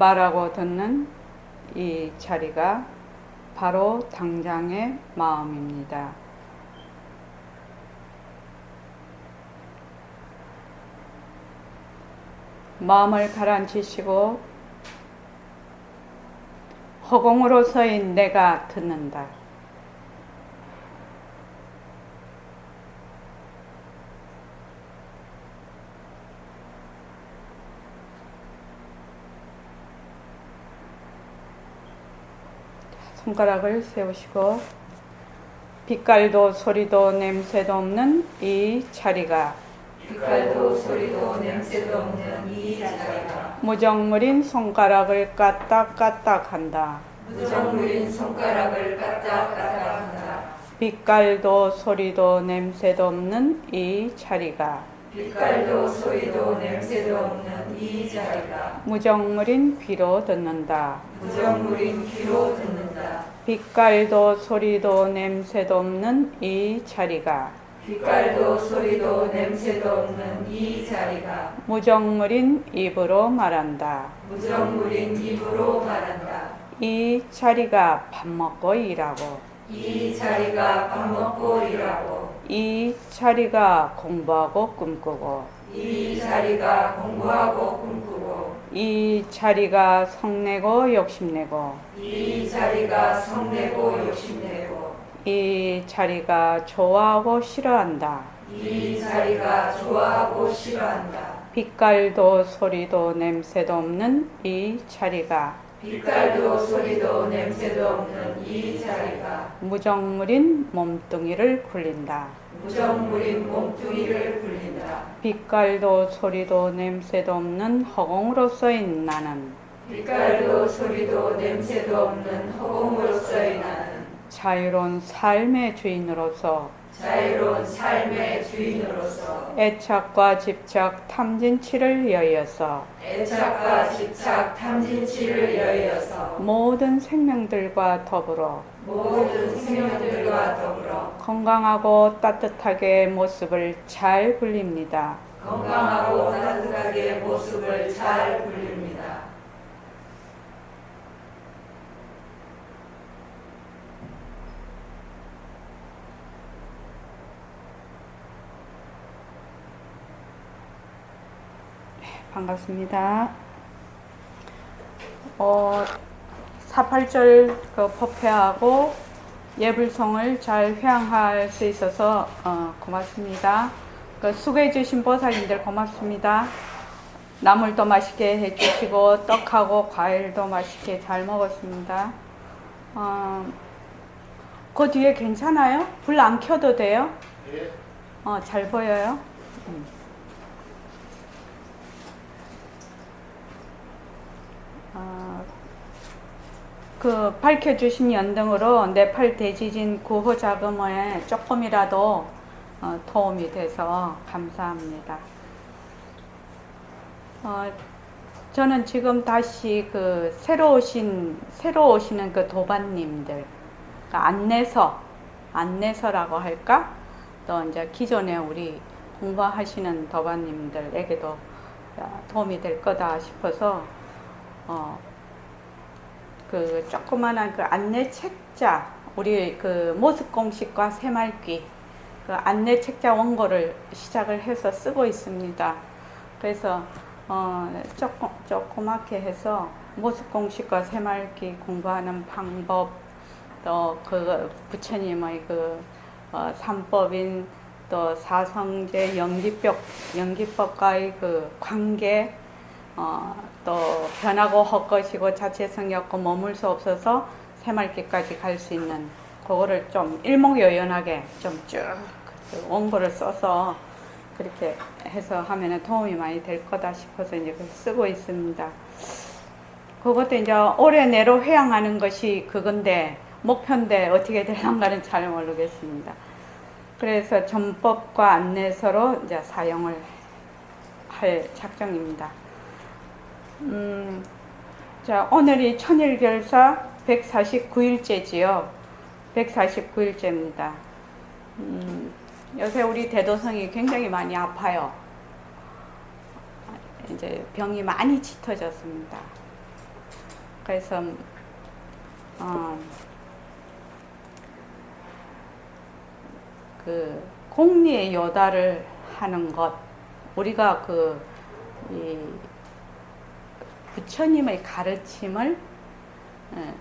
말하고 듣는 이 자리가 바로 당장의 마음입니다. 마음을 가라앉히시고 허공으로서인 내가 듣는다. 손가락을 세우시고 빛깔도 소리도 냄새도 없는 이 자리가 빛깔도 소리도 냄새도 없는 이 자리가 무정물인 손가락을 까딱까딱 한다. 무정물인 손가락을 까딱까딱한다. 빛깔도 소리도 냄새도 없는 이 자리가 빛깔도 소리도 냄새도 없는 이 자리가 무정물인 귀로 듣는다. 무정물인 귀로 듣는다. 빛깔도 소리도 냄새도 없는 이 자리가 빛깔도 소리도 냄새도 없는 이 자리가 무정물인 입으로 말한다. 무정물인 입으로 말한다. 이 자리가 밥 먹고 일하고 이 자리가 밥 먹고 일하고 이 자리가 공부하고 꿈꾸고 이 자리가 공부하고 꿈꾸고 이 자리가 성내고 욕심내고 이 자리가 성내고 욕심내고 이 자리가 좋아하고 싫어한다. 이 자리가 좋아하고 싫어한다. 빛깔도 소리도 냄새도 없는 이 자리가 빛깔도 소리도 냄새도 없는 이 자리가 무정물인 몸뚱이를 굴린다. 무정물인 몸뚱이를 굴린다. 빛깔도 소리도 냄새도 없는 허공으로서인 나는 빛깔도 소리도 냄새도 없는 허공으로서의 나는 자유로운 삶의 주인으로서 자유로운 삶의 주인으로서 애착과 집착 탐진치를 여의어서 애착과 집착 탐진치를 여의어서 모든 생명들과 더불어 모든 생명들과 더불어 건강하고 따뜻하게 모습을 잘 굴립니다. 건강하고 따뜻하게 모습을 잘 굴립니다. 반갑습니다. 48절 법회하고 예불송을 잘 회항할 수 있어서 고맙습니다. 수고해 주신 보살님들 고맙습니다. 나물도 맛있게 해주시고 떡하고 과일도 맛있게 잘 먹었습니다. 그 뒤에 괜찮아요? 불 안 켜도 돼요? 예. 잘 보여요? 밝혀주신 연등으로 네팔 대지진 구호 자금에 조금이라도 도움이 돼서 감사합니다. 저는 지금 다시 새로 오시는 그 도반님들, 안내서라고 할까? 또 이제 기존에 우리 공부하시는 도반님들에게도 도움이 될 거다 싶어서 조그만한 안내 책자, 우리 모습 공식과 새말귀 안내 책자 원고를 시작을 해서 쓰고 있습니다. 그래서 조그맣게 해서 모습 공식과 새말귀 공부하는 방법, 또 부처님의 삼법인 또 사성제 연기법과의 관계, 또 변하고 헛것이고 자체성이 없고 머물 수 없어서 새말기까지 갈 수 있는 그거를 좀 일목요연하게 좀 쭉 원고를 써서 그렇게 해서 하면 도움이 많이 될 거다 싶어서 이제 쓰고 있습니다. 그것도 이제 올해 내로 회양하는 것이 그건데 목표인데 어떻게 될런가는 잘 모르겠습니다. 그래서 전법과 안내서로 이제 사용을 할 작정입니다. 자, 오늘이 천일결사 149일째지요. 149일째입니다. 요새 우리 대도성이 굉장히 많이 아파요. 이제 병이 많이 짙어졌습니다. 그래서 그 공리의 요다를 하는 것, 우리가 이 부처님의 가르침을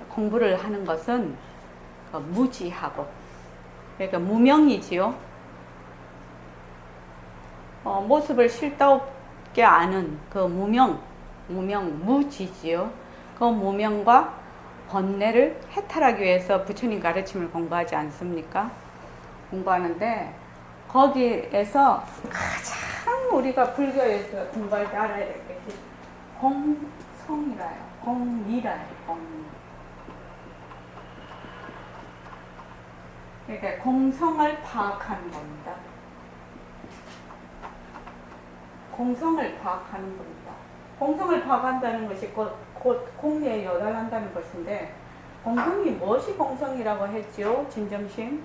공부를 하는 것은 무지하고, 그러니까 무명이지요. 모습을 실다롭게 아는 그 무명, 무지지요. 그 무명과 번뇌를 해탈하기 위해서 부처님 가르침을 공부하지 않습니까? 공부하는데 거기에서 가장 우리가 불교에서 공부할 때 알아야 될 것이 공성이라요. 공리라요. 공리. 그러니까 공성을 파악하는 겁니다. 공성을 파악하는 겁니다. 공성을 파악한다는 것이 곧 공리에 요달한다는 것인데, 공성이 무엇이 공성이라고 했죠? 진정심?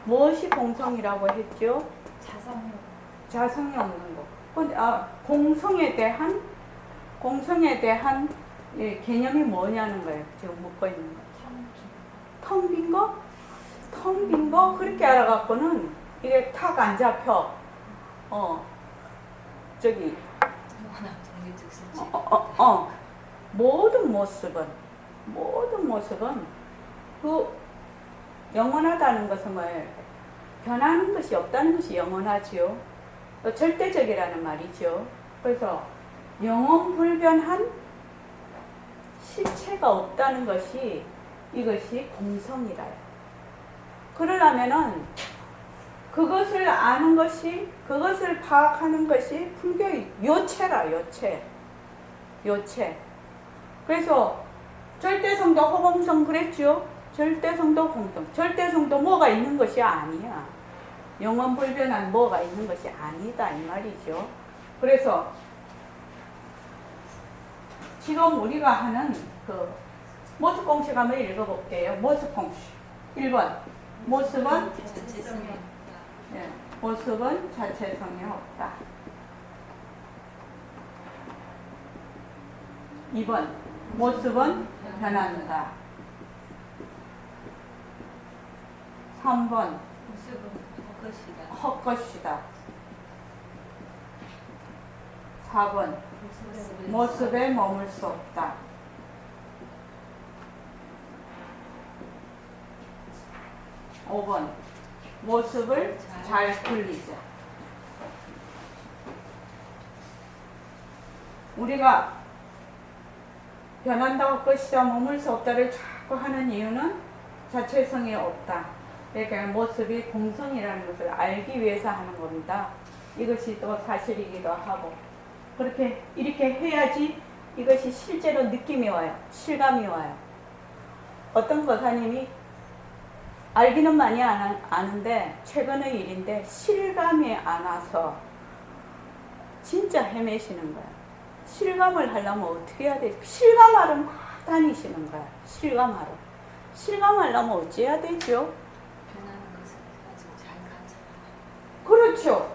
무엇이 공성이라고 했죠? 자성이 없는 것. 근데 공성에 대한 개념이 뭐냐는 거예요. 지금 묻고 있는 거. 텅 빈 거? 텅 빈 거? 그렇게 알아갖고는 이게 탁 안 잡혀. 모든 모습은 그 영원하다는 것은 뭐예요? 변하는 것이 없다는 것이 영원하지요. 또 절대적이라는 말이죠. 그래서 영원불변한 실체가 없다는 것이 이것이 공성이라요. 그러려면은 그것을 아는 것이, 그것을 파악하는 것이 불교의 요체라, 요체. 그래서 절대성도 허범성 그랬죠? 절대성도 공성. 절대성도 뭐가 있는 것이 아니야. 영원불변한 뭐가 있는 것이 아니다, 이 말이죠. 그래서 지금 우리가 하는 그 모습공식 한번 읽어볼게요. 모습공식. 1번. 모습은 모습은 자체성이 없다. 2번. 모습은 변한다. 3번. 모습은 헛것이다. 4번. 모습에 머물 수 없다. 5번. 모습을 잘 굴리자. 우리가 변한다고 것이다, 머물 수 없다를 자꾸 하는 이유는 자체성이 없다. 그러니까 모습이 공성이라는 것을 알기 위해서 하는 겁니다. 이것이 또 사실이기도 하고, 이렇게 해야지 이것이 실제로 느낌이 와요. 실감이 와요. 어떤 거사님이 알기는 많이 아는데 최근의 일인데 실감이 안 와서 진짜 헤매시는 거야. 실감을 하려면 어떻게 해야 돼? 실감하러 막 다니시는 거야. 실감하러. 실감하려면 어찌해야 되죠? 변하는 것을 아주 잘 관찰하라. 그렇죠.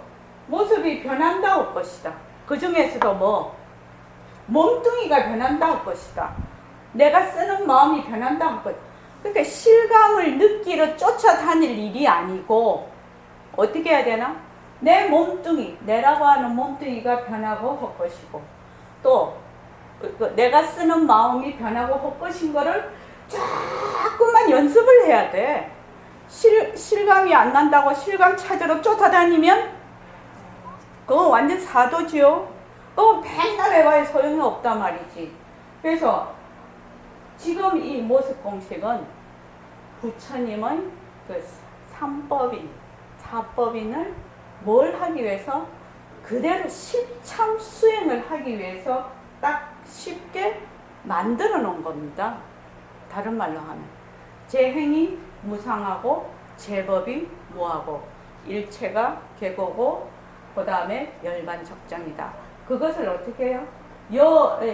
모습이 변한다고 것이다. 그 중에서도 몸뚱이가 변한다고 것이다. 내가 쓰는 마음이 변한다고 것이다. 그러니까 실감을 느끼러 쫓아다닐 일이 아니고 어떻게 해야 되나? 내 몸뚱이, 내라고 하는 몸뚱이가 변하고 헛것이고, 또 내가 쓰는 마음이 변하고 헛것인 거를 자꾸만 연습을 해야 돼. 실감이 안 난다고 실감 찾으러 쫓아다니면 그건 완전 사도지요. 그건 맨날 해봐야 소용이 없단 말이지. 그래서 지금 이 모습 공식은 부처님의 그 삼법인, 사법인을 뭘 하기 위해서 그대로 실참 수행을 하기 위해서 딱 쉽게 만들어 놓은 겁니다. 다른 말로 하면 제 행이 무상하고 제 법이 무하고 일체가 계고고 그 다음에 열반적장이다. 그것을 어떻게 해요?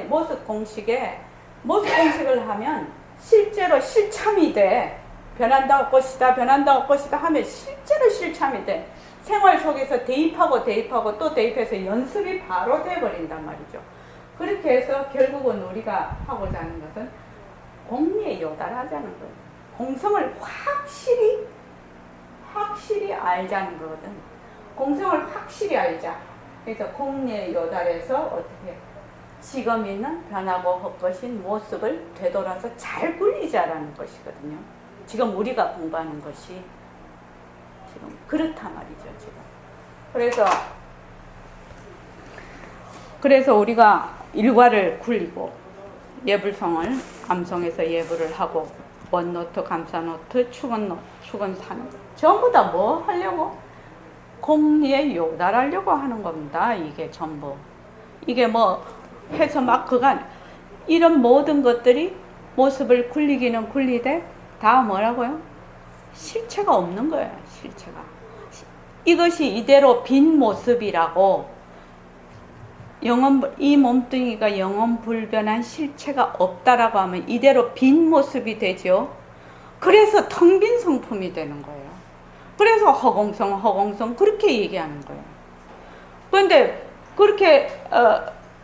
모습 공식을 하면 실제로 실참이 돼. 변한다고 것이다, 변한다고 것이다 하면 실제로 실참이 돼. 생활 속에서 대입하고 또 대입해서 연습이 바로 돼버린단 말이죠. 그렇게 해서 결국은 우리가 하고자 하는 것은 공리에 요달하자는 거예요. 공성을 확실히 알자는 거거든. 공성을 확실히 알자. 그래서 공리에 요달해서 어떻게 지금 있는 변하고 헛것인 모습을 되돌아서 잘 굴리자라는 것이거든요. 지금 우리가 공부하는 것이 지금 그렇단 말이죠. 지금. 그래서 우리가 일과를 굴리고 예불성을 암송해서 예불을 하고 원노트, 감사노트, 축은 사는 전부 다 뭐 하려고? 공리에 요달하려고 하는 겁니다. 이게 전부. 이게 뭐 해서 막 그간 이런 모든 것들이 모습을 굴리기는 굴리되 다 뭐라고요? 실체가 없는 거예요. 실체가. 이것이 이대로 빈 모습이라고 이 몸뚱이가 영원불변한 실체가 없다라고 하면 이대로 빈 모습이 되죠. 그래서 텅 빈 성품이 되는 거예요. 그래서 허공성 그렇게 얘기하는 거예요. 그런데 그렇게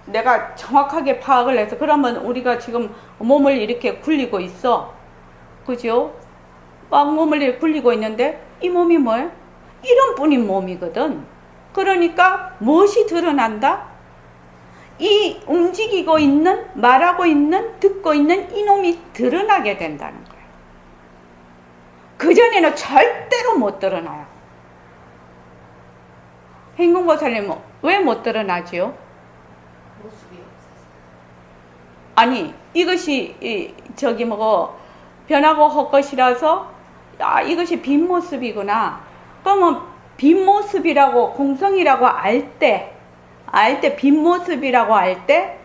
내가 정확하게 파악을 해서 그러면 우리가 지금 몸을 이렇게 굴리고 있어. 그죠? 막 몸을 이렇게 굴리고 있는데 이 몸이 뭐예요? 이런뿐인 몸이거든. 그러니까 무엇이 드러난다? 이 움직이고 있는, 말하고 있는, 듣고 있는 이놈이 드러나게 된다는 거예요. 그전에는 절대로 못 드러나요. 행궁보살님은 왜 못 드러나지요? 모습이 없어서. 아니, 이것이 변하고 헛것이라서 이것이 빈 모습이구나. 그러면 빈 모습이라고 공성이라고 알 때 빈 모습이라고 알 때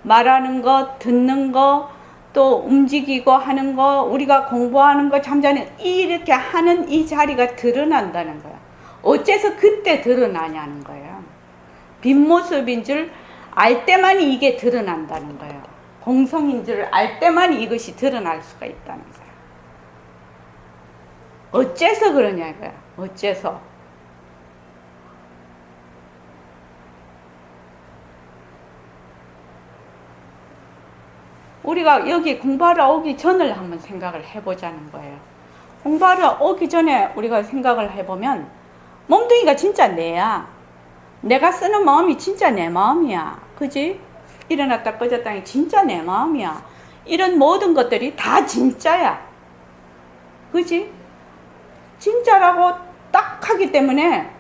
말하는 거, 듣는 거, 또 움직이고 하는 거, 우리가 공부하는 거, 잠자는 이렇게 하는 이 자리가 드러난다는 거야. 어째서 그때 드러나냐는 거예요. 빈 모습인 줄 알 때만 이게 드러난다는 거예요. 공성인 줄 알 때만 이것이 드러날 수가 있다는 거예요. 어째서 그러냐 이거야. 어째서. 우리가 여기 공부하러 오기 전을 한번 생각을 해보자는 거예요. 공부하러 오기 전에 우리가 생각을 해보면 몸뚱이가 진짜 내야. 내가 쓰는 마음이 진짜 내 마음이야. 그지? 일어났다 꺼졌다니 진짜 내 마음이야. 이런 모든 것들이 다 진짜야. 그지? 진짜라고 딱 하기 때문에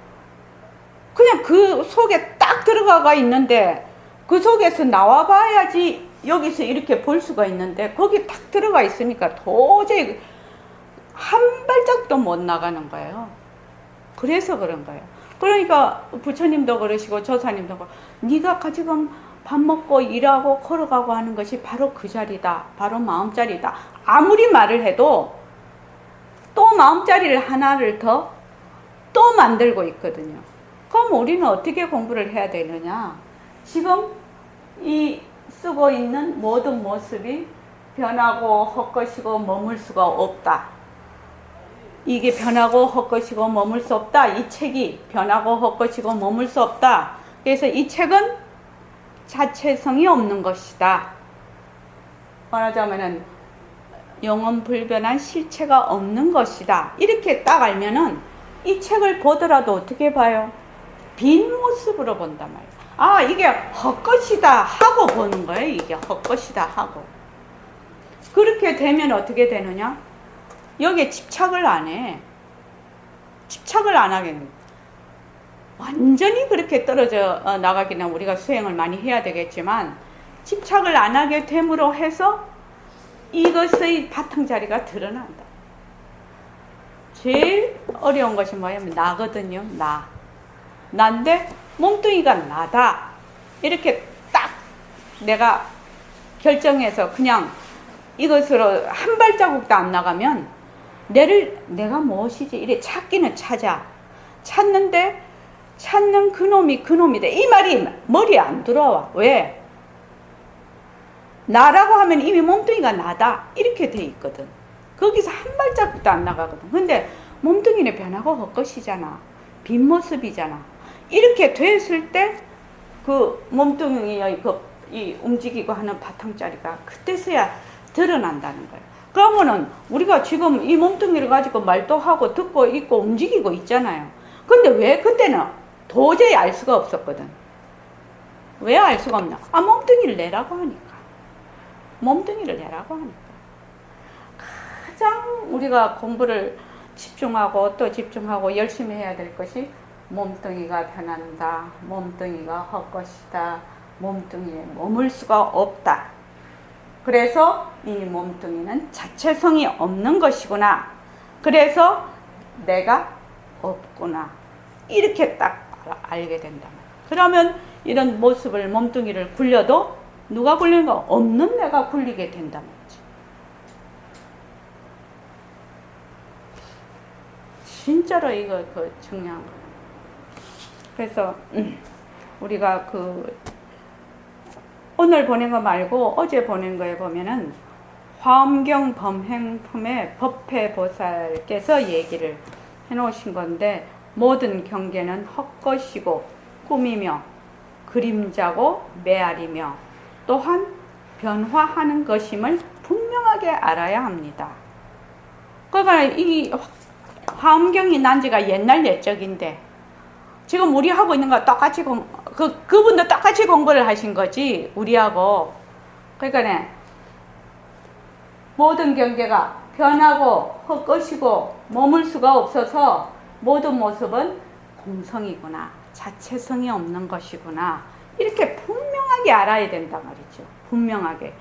그냥 그 속에 딱 들어가 있는데 그 속에서 나와봐야지 여기서 이렇게 볼 수가 있는데 거기 딱 들어가 있으니까 도저히 한 발짝도 못 나가는 거예요. 그래서 그런 거예요. 그러니까 부처님도 그러시고 조사님도 그러고 네가 지금 밥 먹고 일하고 걸어가고 하는 것이 바로 그 자리다. 바로 마음자리다. 아무리 말을 해도 또 마음자리를 하나를 더 또 만들고 있거든요. 그럼 우리는 어떻게 공부를 해야 되느냐? 지금 이 쓰고 있는 모든 모습이 변하고 헛것이고 머물 수가 없다. 이게 변하고 헛것이고 머물 수 없다. 이 책이 변하고 헛것이고 머물 수 없다. 그래서 이 책은 자체성이 없는 것이다. 말하자면은 영원불변한 실체가 없는 것이다. 이렇게 딱 알면은 이 책을 보더라도 어떻게 봐요? 빈 모습으로 본단 말이에요. 아, 이게 헛것이다 하고 보는 거예요. 이게 헛것이다 하고. 그렇게 되면 어떻게 되느냐? 여기에 집착을 안 해. 집착을 안 하겠네. 완전히 그렇게 떨어져 나가기는 우리가 수행을 많이 해야 되겠지만 집착을 안 하게 됨으로 해서 이것의 바탕자리가 드러난다. 제일 어려운 것이 뭐냐면 나거든요. 나인데 몸뚱이가 나다. 이렇게 딱 내가 결정해서 그냥 이것으로 한 발자국도 안 나가면 내가 무엇이지? 이래 찾기는 찾아. 찾는데 찾는 그놈이 돼. 이 말이 머리에 안 들어와. 왜? 나라고 하면 이미 몸뚱이가 나다. 이렇게 돼 있거든. 거기서 한 발자국도 안 나가거든. 근데 몸뚱이는 변하고 헛것이잖아. 빈 모습이잖아. 이렇게 됐을 때 그 몸뚱이의 그 이 움직이고 하는 바탕자리가 그때서야 드러난다는 거예요. 그러면은 우리가 지금 이 몸뚱이를 가지고 말도 하고 듣고 있고 움직이고 있잖아요. 근데 왜 그때는 도저히 알 수가 없었거든. 왜 알 수가 없냐? 몸뚱이를 내라고 하니까. 몸뚱이를 내라고 하니까. 가장 우리가 공부를 집중하고 또 집중하고 열심히 해야 될 것이 몸뚱이가 변한다. 몸뚱이가 헛것이다. 몸뚱이에 머물 수가 없다. 그래서 이 몸뚱이는 자체성이 없는 것이구나. 그래서 내가 없구나. 이렇게 딱 알게 된다. 그러면 이런 모습을 몸뚱이를 굴려도 누가 굴리는 거? 없는 내가 굴리게 된단 말이지. 진짜로 이거 중요한 거예요. 그래서 우리가 오늘 보낸 거 말고 어제 보낸 거에 보면은 화엄경 범행품의 법회보살께서 얘기를 해놓으신 건데, 모든 경계는 헛것이고 꿈이며 그림자고 메아리며 또한 변화하는 것임을 분명하게 알아야 합니다. 그러니까 이 화엄경이 난 지가 옛날 옛적인데 지금 우리 하고 있는 거 똑같이 그분도 똑같이 공부를 하신 거지, 우리하고. 그러니까 모든 경계가 변하고 헛것이고 머물 수가 없어서 모든 모습은 공성이구나, 자체성이 없는 것이구나, 이렇게 분명하게 알아야 된단 말이죠. 분명하게.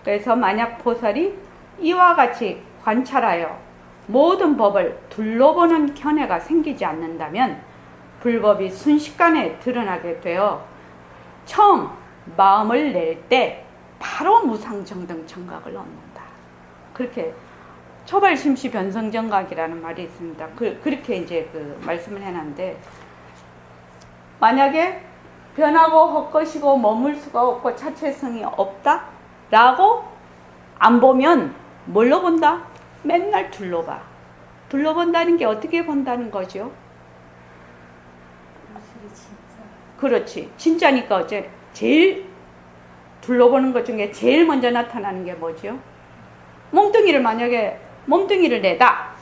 그래서 만약 보살이 이와 같이 관찰하여 모든 법을 둘러보는 견해가 생기지 않는다면 불법이 순식간에 드러나게 되어 처음 마음을 낼 때 바로 무상정등 정각을 얻는다. 그렇게 초발심시 변성정각이라는 말이 있습니다. 그렇게 이제 말씀을 해놨는데, 만약에 변하고 헛것이고 머물 수가 없고 자체성이 없다 라고 안 보면 뭘로 본다? 맨날 둘러봐. 둘러본다는 게 어떻게 본다는 거죠? 그렇지. 진짜니까 어째 제일 둘러보는 것 중에 제일 먼저 나타나는 게 뭐죠? 만약에 몸뚱이를 내다,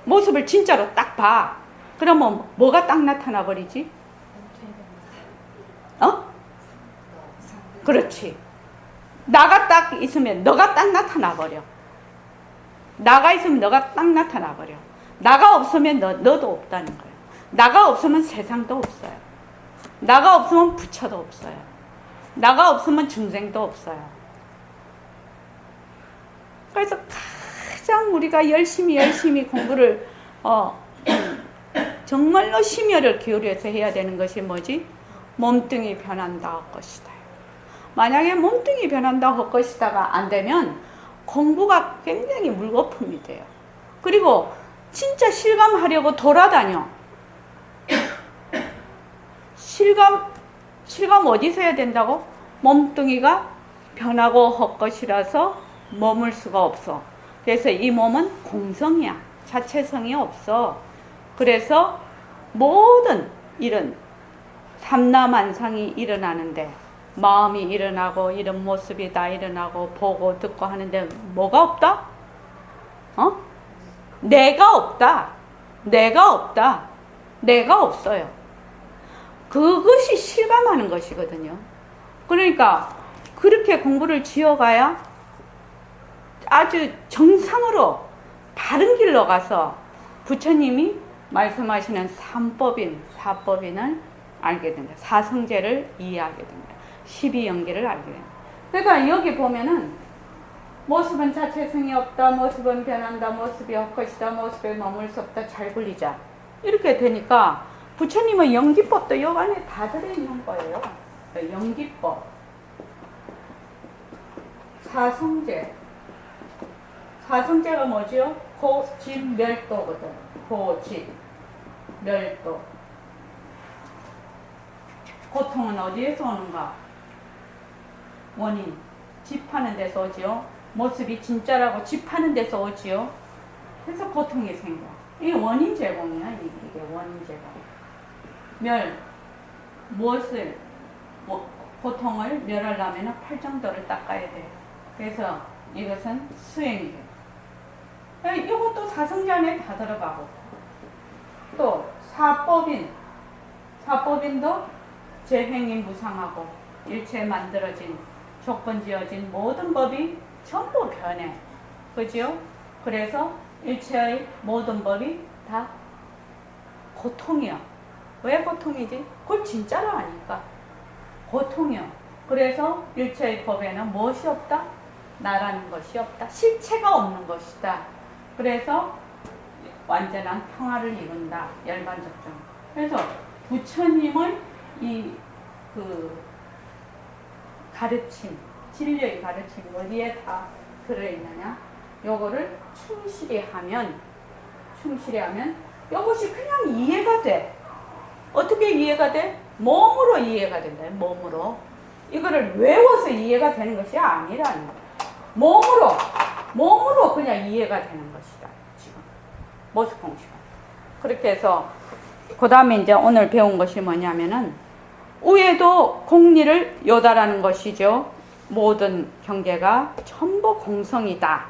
모습을 진짜로 딱 봐. 그러면 뭐가 딱 나타나 버리지? 그렇지. 나가 딱 있으면 너가 딱 나타나 버려. 나가 있으면 너가 딱 나타나 버려. 나가 없으면 너도 없다는 거예요. 나가 없으면 세상도 없어요. 나가 없으면 부처도 없어요. 나가 없으면 중생도 없어요. 그래서 가장 우리가 열심히 공부를 정말로 심혈을 기울여서 해야 되는 것이 뭐지? 몸뚱이 변한다 헛것이다. 만약에 몸뚱이 변한다 헛것이다가 안 되면 공부가 굉장히 물거품이 돼요. 그리고 진짜 실감하려고 돌아다녀. 실감 어디서 해야 된다고? 몸뚱이가 변하고 헛것이라서 머물 수가 없어. 그래서 이 몸은 공성이야. 자체성이 없어. 그래서 모든 이런 삼라만상이 일어나는데, 마음이 일어나고 이런 모습이 다 일어나고 보고 듣고 하는데 뭐가 없다? 내가 없다. 내가 없어요. 그것이 실감하는 것이거든요. 그러니까 그렇게 공부를 지어가야 아주 정상으로 바른 길로 가서 부처님이 말씀하시는 삼법인, 사법인을 알게 된다. 사성제를 이해하게 된다. 12연계를 알게 된다. 그러니까 여기 보면은 모습은 자체성이 없다, 모습은 변한다, 모습이 헛것이다, 모습에 머물 수 없다, 잘 굴리자. 이렇게 되니까 부처님의 연기법도 여 안에 다 들어있는 거예요. 연기법, 사성제. 사성제가 뭐지요? 고집멸도거든. 고집멸도. 고통은 어디에서 오는가? 원인. 집하는 데서 오지요. 모습이 진짜라고 집하는 데서 오지요. 그래서 고통이 생겨. 이게 원인 제공이야. 이게 원인 제공. 멸. 무엇을? 고통을 멸하려면 8정도를 닦아야 돼요. 그래서 이것은 수행이에요. 이것도 사성전에 다 들어가고, 또 사법인도 재행이 무상하고 일체 만들어진 조건 지어진 모든 법이 전부 변해. 그죠? 그래서 일체의 모든 법이 다 고통이야. 왜 고통이지? 그걸 진짜로 아니까. 고통이야. 그래서 일체의 법에는 무엇이 없다? 나라는 것이 없다. 실체가 없는 것이다. 그래서 완전한 평화를 이룬다. 열반적정. 그래서 부처님의 이 가르침, 진리의 가르침이 어디에 다 들어있느냐? 요거를 충실히 하면 요것이 그냥 이해가 돼. 어떻게 이해가 돼? 몸으로 이해가 된다. 몸으로. 이거를 외워서 이해가 되는 것이 아니라는 거야. 몸으로 그냥 이해가 되는 것이다. 지금. 모습공식. 그렇게 해서, 그 다음에 이제 오늘 배운 것이 뭐냐면은, 우에도 공리를 요다라는 것이죠. 모든 경계가 전부 공성이다.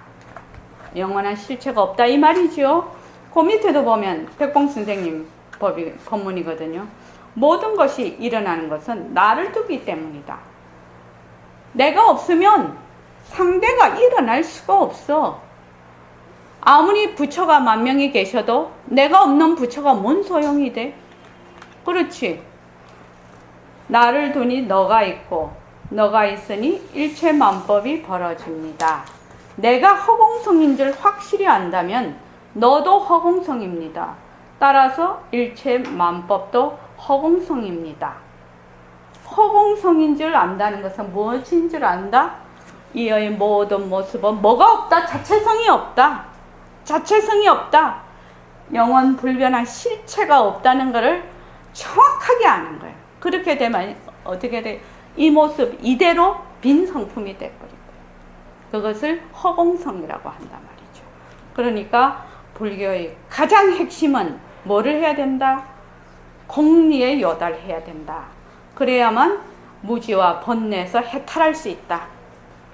영원한 실체가 없다. 이 말이죠. 그 밑에도 보면 백봉 선생님 법문이거든요. 모든 것이 일어나는 것은 나를 두기 때문이다. 내가 없으면 상대가 일어날 수가 없어. 아무리 부처가 10,000명이 계셔도 내가 없는 부처가 뭔 소용이 돼? 그렇지. 나를 두니 너가 있고 너가 있으니 일체 만법이 벌어집니다. 내가 허공성인 줄 확실히 안다면 너도 허공성입니다. 따라서 일체 만법도 허공성입니다. 허공성인 줄 안다는 것은 무엇인 줄 안다? 이의 모든 모습은 뭐가 없다? 자체성이 없다. 자체성이 없다. 영원 불변한 실체가 없다는 것을 정확하게 아는 거예요. 그렇게 되면 어떻게 돼? 이 모습 이대로 빈 성품이 돼버리고 그것을 허공성이라고 한단 말이죠. 그러니까 불교의 가장 핵심은 뭐를 해야 된다? 공리에 요달해야 된다. 그래야만 무지와 번뇌에서 해탈할 수 있다.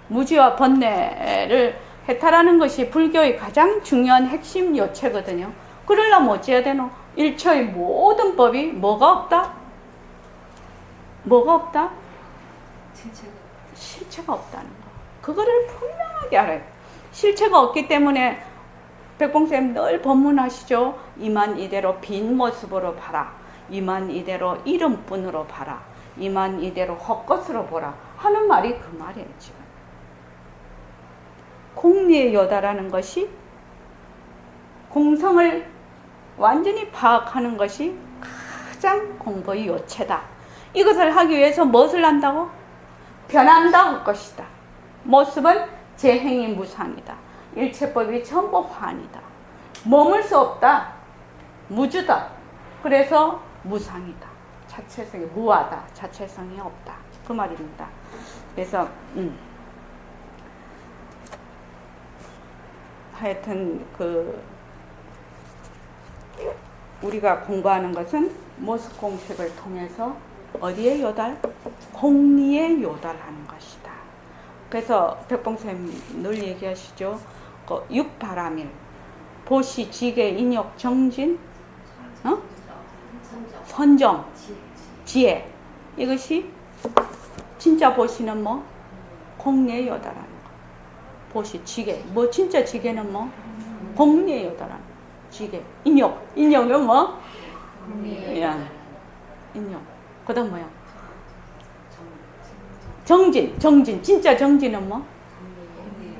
무지와 번뇌를 해탈하는 것이 불교의 가장 중요한 핵심 요체거든요. 그러려면 어찌해야 되노? 일처의 모든 법이 뭐가 없다? 뭐가 없다? 실체가 없다는 거. 그거를 분명하게 알아요. 실체가 없기 때문에 백봉쌤 늘 법문하시죠. 이만 이대로 빈 모습으로 봐라. 이만 이대로 이름뿐으로 봐라. 이만 이대로 헛것으로 보라. 하는 말이 그 말이에요. 지금. 공리에 요다라는 것이 공성을 완전히 파악하는 것이 가장 공부의 요체다. 이것을 하기 위해서 무엇을 한다고? 변한다 할 것이다. 모습은 재행이 무상이다. 일체법이 전부 환이다. 머물 수 없다. 무주다. 그래서 무상이다. 자체성이 무하다. 자체성이 없다. 그 말입니다. 그래서 하여튼 우리가 공부하는 것은 모습 공식을 통해서 어디에 요달? 공리에 요달하는 것이다. 그래서 백봉쌤 늘 얘기하시죠. 육바라밀, 보시, 지계, 인욕, 정진, 선정, 지혜. 이것이 진짜 보시는 뭐? 공리에 요달하는 거. 보시, 지계. 뭐 진짜 지계는 뭐? 공리에 요달하는 거. 지계. 인욕. 인욕은 뭐? 인욕. 그 다음 뭐야? 정진. 진짜 정진은 뭐?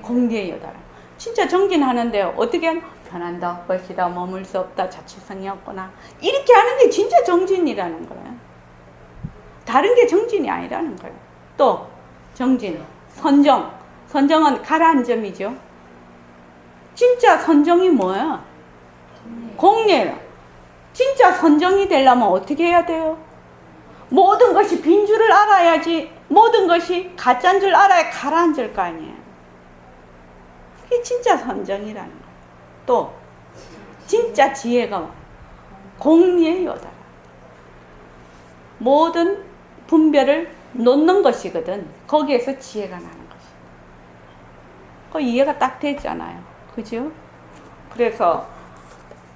공리에 요달하는 거. 진짜 정진하는데 어떻게 변한다, 것이다, 머물 수 없다, 자체성이 없구나. 이렇게 하는 게 진짜 정진이라는 거예요. 다른 게 정진이 아니라는 거예요. 또 정진, 선정. 선정은 가라앉음이죠. 진짜 선정이 뭐야? 공리예요. 진짜 선정이 되려면 어떻게 해야 돼요? 모든 것이 빈 줄을 알아야지. 모든 것이 가짜인 줄 알아야 가라앉을 거 아니에요. 그게 진짜 선정이라는 거예요. 또 진짜 지혜가 공리에 요달아. 모든 분별을 놓는 것이거든. 거기에서 지혜가 나는 것이다. 그 이해가 딱 됐잖아요. 그죠? 그래서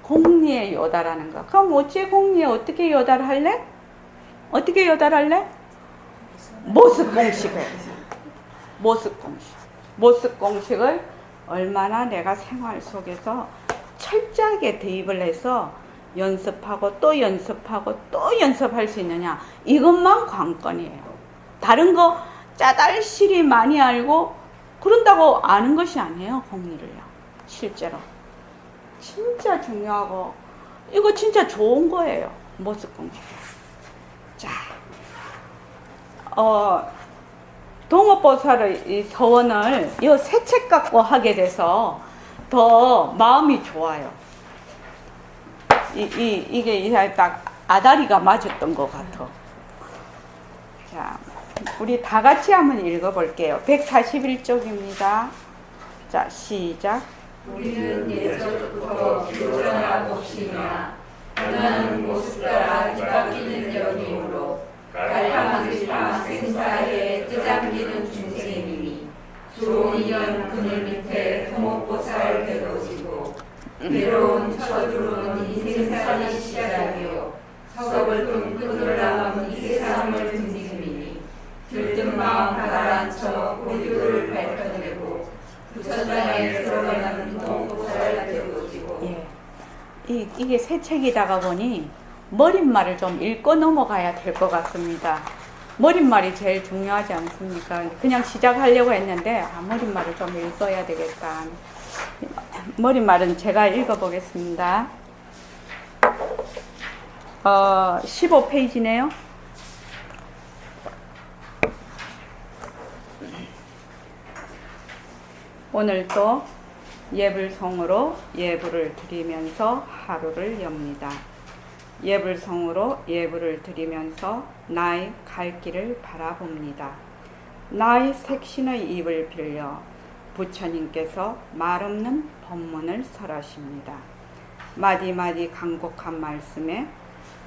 공리에 요달하는 거. 그럼 어째 공리에 어떻게 요달할래? 어떻게 요달할래? 모습 공식을. 모습 공식. 모습 공식을 얼마나 내가 생활 속에서 철저하게 대입을 해서 연습하고 또 연습하고 또 연습할 수 있느냐. 이것만 관건이에요. 다른 거 짜달실이 많이 알고 그런다고 아는 것이 아니에요. 공리를요. 실제로. 진짜 중요하고 이거 진짜 좋은 거예요. 모습 공식. 자, 동업보살의 이 서원을 이 세 책 갖고 하게 돼서 더 마음이 좋아요. 이게 딱 아다리가 맞았던 것 같아. 자, 우리 다 같이 한번 읽어볼게요. 141쪽입니다. 자, 시작. 우리는 예전부터 교전한 몫이냐 너는 모습 따라 뒤바뀌는 영이므로 갈팡질팡 생사에 뜨잠기는 중생이니 좋은 인연 그늘 밑에 동업보살 되어지고 괴로운 처두른 이 생살이 시작이요 서글픈 끈을 남은 이 세상을 등짐이니 들뜬 마음 가라앉혀 고유를 밝혀내고 부처장에 들어가는 동업보살 되어지고. 예. 이게 새 책이다가 보니 머릿말을 좀 읽고 넘어가야 될 것 같습니다. 머릿말이 제일 중요하지 않습니까? 그냥 시작하려고 했는데 머릿말을 좀 읽어야 되겠다. 머릿말은 제가 읽어보겠습니다. 15페이지네요. 오늘도 예불성으로 예불을 드리면서 하루를 엽니다. 예불성으로 예불을 드리면서 나의 갈 길을 바라봅니다. 나의 색신의 입을 빌려 부처님께서 말없는 법문을 설하십니다. 마디마디 간곡한 말씀에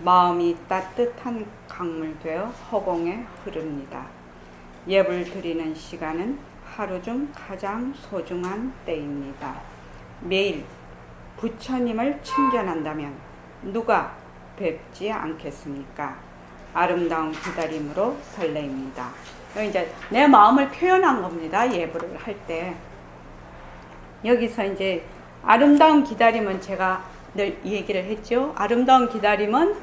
마음이 따뜻한 강물되어 허공에 흐릅니다. 예불 드리는 시간은 하루 중 가장 소중한 때입니다. 매일 부처님을 칭견한다면 누가 뵙지 않겠습니까? 아름다운 기다림으로 설레입니다. 이제 내 마음을 표현한 겁니다. 예불을 할 때. 여기서 이제 아름다운 기다림은 제가 늘 얘기를 했죠. 아름다운 기다림은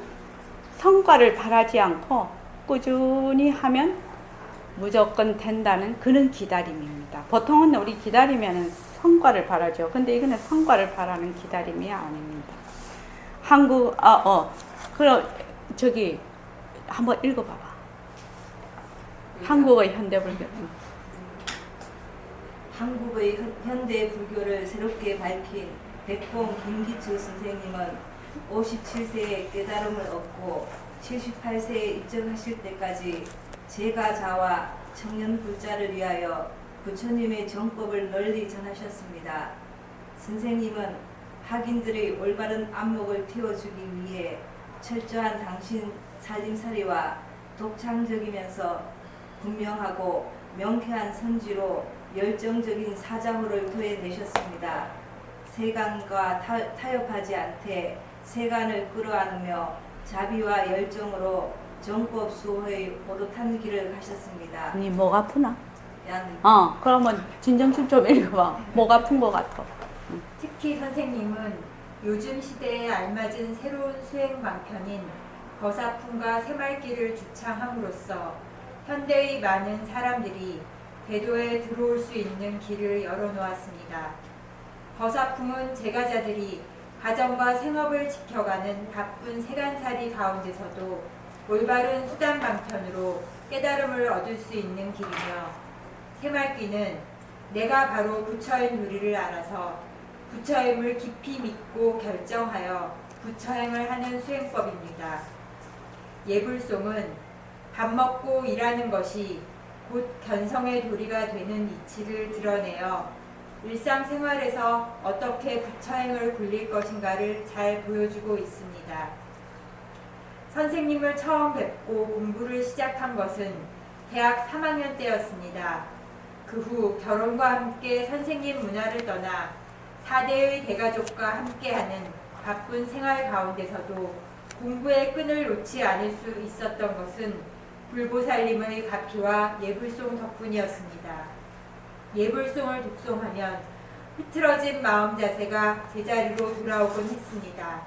성과를 바라지 않고 꾸준히 하면 무조건 된다는 그런 기다림입니다. 보통은 우리 기다리면 성과를 바라죠. 근데 이거는 성과를 바라는 기다림이 아닙니다. 그럼 저기 한번 읽어봐봐. 한국의 현대불교. 한국의 현대 불교를 새롭게 밝힌 백봉 김기추 선생님은 57세에 깨달음을 얻고 78세에 입증하실 때까지 제가자와 청년불자를 위하여 부처님의 정법을 널리 전하셨습니다. 선생님은 학인들의 올바른 안목을 틔워주기 위해 철저한 당신 살림살이와 독창적이면서 분명하고 명쾌한 선지로 열정적인 사자호를 도해내셨습니다. 세간과 타협하지 않되 세간을 끌어안으며 자비와 열정으로 정법 수호의 오롯한 길을 가셨습니다. 니 목 아프나? 양. 그러면 진정심 좀 읽어봐. 목 아픈 것 같아. 특히 선생님은 요즘 시대에 알맞은 새로운 수행 방편인 거사품과 새말길을 주창함으로써 현대의 많은 사람들이 대도에 들어올 수 있는 길을 열어놓았습니다. 거사품은 제가자들이 가정과 생업을 지켜가는 바쁜 세간살이 가운데서도 올바른 수단 방편으로 깨달음을 얻을 수 있는 길이며, 새말귀는 내가 바로 부처인 누리를 알아서 부처임을 깊이 믿고 결정하여 부처행을 하는 수행법입니다. 예불송은 밥 먹고 일하는 것이 곧 견성의 도리가 되는 이치를 드러내어 일상생활에서 어떻게 부처행을 굴릴 것인가를 잘 보여주고 있습니다. 선생님을 처음 뵙고 공부를 시작한 것은 대학 3학년 때였습니다. 그 후 결혼과 함께 선생님 문화를 떠나 4대의 대가족과 함께하는 바쁜 생활 가운데서도 공부의 끈을 놓지 않을 수 있었던 것은 불보살님의 가피와 예불송 덕분이었습니다. 예불송을 독송하면 흐트러진 마음 자세가 제자리로 돌아오곤 했습니다.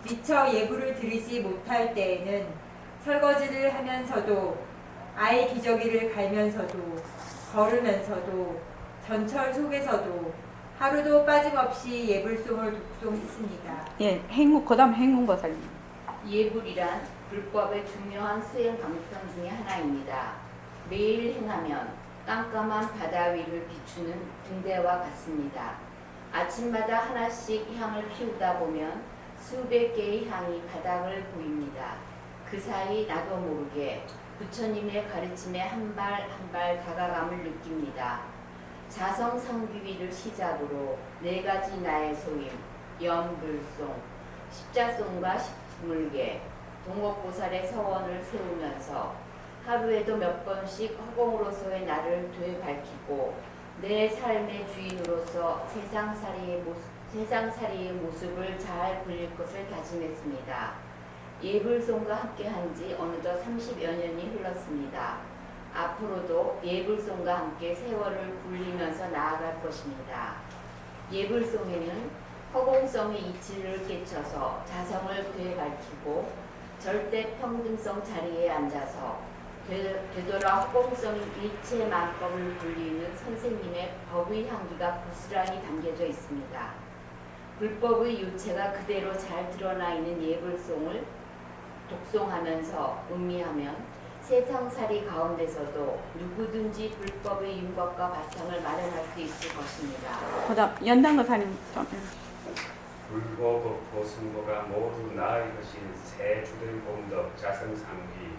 미처 예불을 드리지 못할 때에는 설거지를 하면서도 아이 기저귀를 갈면서도 걸으면서도 전철 속에서도 하루도 빠짐없이 예불송을 독송했습니다. 예, 그다음 행운보살님. 예불이란 불법의 중요한 수행 방편 중의 하나입니다. 매일 행하면 깜깜한 바다 위를 비추는 등대와 같습니다. 아침마다 하나씩 향을 피우다 보면 수백 개의 향이 바닥을 보입니다. 그 사이 나도 모르게 부처님의 가르침에 한 발 한 발 다가감을 느낍니다. 자성상귀위를 시작으로 4가지 나의 소임, 염불송, 십자송과 십물계, 동업보살의 서원을 세우면서 하루에도 몇 번씩 허공으로서의 나를 되밟히고 내 삶의 주인으로서 세상살이의 모습을 잘 불릴 것을 다짐했습니다. 예불송과 함께한 지 어느덧 30여 년이 흘렀습니다. 앞으로도 예불송과 함께 세월을 굴리면서 나아갈 것입니다. 예불송에는 허공성의 이치를 깨쳐서 자성을 되밟히고 절대 평등성 자리에 앉아서 되돌아 허공성의 일체 만법을 굴리는 선생님의 법의 향기가 고스란히 담겨져 있습니다. 불법의 유체가 그대로 잘 드러나 있는 예불송을 독송하면서 음미하면 세상살이 가운데서도 누구든지 불법의 윤곽과 바탕을 마련할 수 있을 것입니다. 그다음 연단거사님 좀. 불보법고 승보가 모두 나의 것인 새 주된 공덕 자성상귀